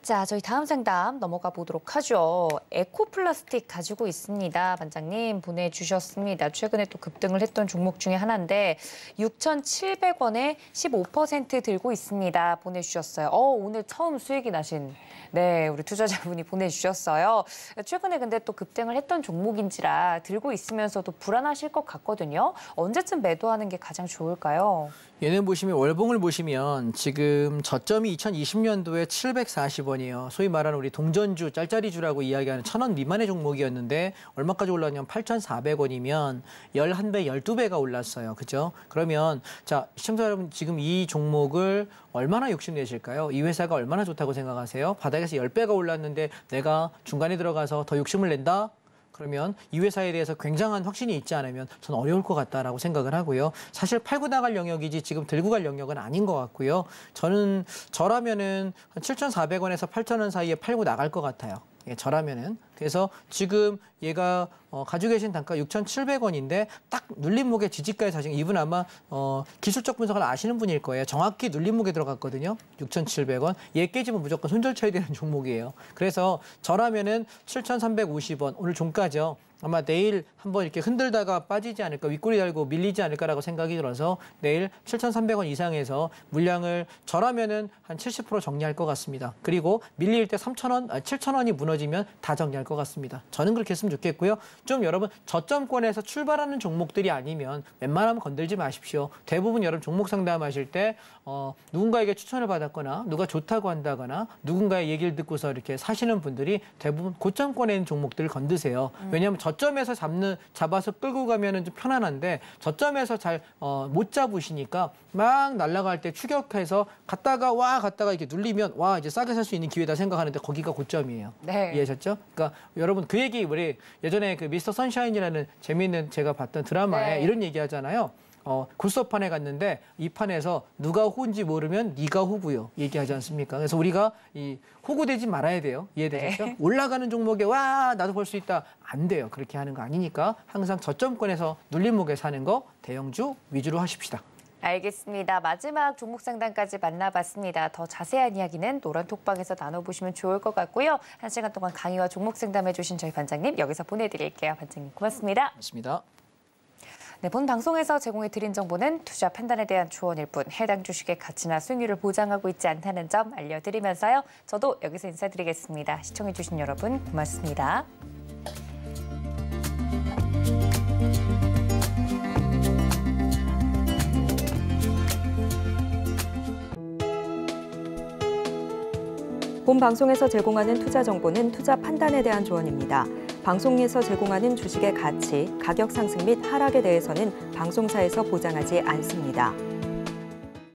자, 저희 다음 상담 넘어가 보도록 하죠. 에코플라스틱 가지고 있습니다. 반장님 보내주셨습니다. 최근에 또 급등을 했던 종목 중에 하나인데 6,700원에 15% 들고 있습니다. 보내주셨어요. 오늘 처음 수익이 나신 우리 투자자분이 보내주셨어요. 최근에 근데 또 급등을 했던 종목인지라 들고 있으면서도 불안하실 것 같거든요. 언제쯤 매도하는 게 가장 좋을까요? 얘는 보시면 월봉을 보시면 지금 저점이 2020년도에 740원이에요. 소위 말하는 우리 동전주, 짤짜리주라고 이야기하는 1,000원 미만의 종목이었는데 얼마까지 올랐냐면 8,400원이면 11배, 12배가 올랐어요. 그죠? 그러면 자, 시청자 여러분 지금 이 종목을 얼마나 욕심내실까요? 이 회사가 얼마나 좋다고 생각하세요? 바닥에서 10배가 올랐는데 내가 중간에 들어가서 더 욕심을 낸다? 그러면 이 회사에 대해서 굉장한 확신이 있지 않으면 저는 어려울 것 같다라고 생각을 하고요. 사실 팔고 나갈 영역이지 지금 들고 갈 영역은 아닌 것 같고요. 저라면은 한 7,400원에서 8,000원 사이에 팔고 나갈 것 같아요. 예, 저라면은. 그래서 지금 얘가 가지고 계신 단가 6,700원인데 딱 눌림목의 지지가에 사실 이분 아마 기술적 분석을 아시는 분일 거예요. 정확히 눌림목에 들어갔거든요. 6,700원. 얘 깨지면 무조건 손절 쳐야 되는 종목이에요. 그래서 저라면은 7,350원 오늘 종가죠. 아마 내일 한번 이렇게 흔들다가 빠지지 않을까, 윗꼬리 달고 밀리지 않을까라고 생각이 들어서 내일 7,300원 이상에서 물량을 저라면은 한 70% 정리할 것 같습니다. 그리고 밀릴 때 7,000원이 무너지면 다 정리할 것 같습니다. 저는 그렇게 했으면 좋겠고요. 좀 여러분 저점권에서 출발하는 종목들이 아니면 웬만하면 건들지 마십시오. 대부분 여러분 종목 상담하실 때 누군가에게 추천을 받았거나 누가 좋다고 한다거나 누군가의 얘기를 듣고서 이렇게 사시는 분들이 대부분 고점권에 있는 종목들을 건드세요. 왜냐하면 저점에서 잡아서 끌고 가면은 좀 편안한데 저점에서 잘 못 잡으시니까 막 날아갈 때 추격해서 갔다가 이렇게 눌리면 이제 싸게 살 수 있는 기회다 생각하는데 거기가 고점이에요. 네. 이해하셨죠? 그러니까 여러분 그 얘기 우리 예전에 그 미스터 선샤인이라는 재미있는 제가 봤던 드라마에 네. 이런 얘기 하잖아요. 굴소판에 갔는데 이 판에서 누가 호인지 모르면 네가 호구요 얘기하지 않습니까? 그래서 우리가 이 호구되지 말아야 돼요. 이해되셨죠? 네. 올라가는 종목에 나도 볼 수 있다. 안 돼요. 그렇게 하는 거 아니니까 항상 저점권에서 눌림목에 사는 거 대형주 위주로 하십시다. 알겠습니다. 마지막 종목 상담까지 만나봤습니다. 더 자세한 이야기는 노란톡방에서 나눠보시면 좋을 것 같고요. 1시간 동안 강의와 종목 상담해주신 저희 반장님 여기서 보내드릴게요. 반장님 고맙습니다. 고맙습니다. 네, 본 방송에서 제공해드린 정보는 투자 판단에 대한 조언일 뿐 해당 주식의 가치나 수익률을 보장하고 있지 않다는 점 알려드리면서요. 저도 여기서 인사드리겠습니다. 시청해주신 여러분 고맙습니다. 본 방송에서 제공하는 투자 정보는 투자 판단에 대한 조언입니다. 방송에서 제공하는 주식의 가치, 가격 상승 및 하락에 대해서는 방송사에서 보장하지 않습니다.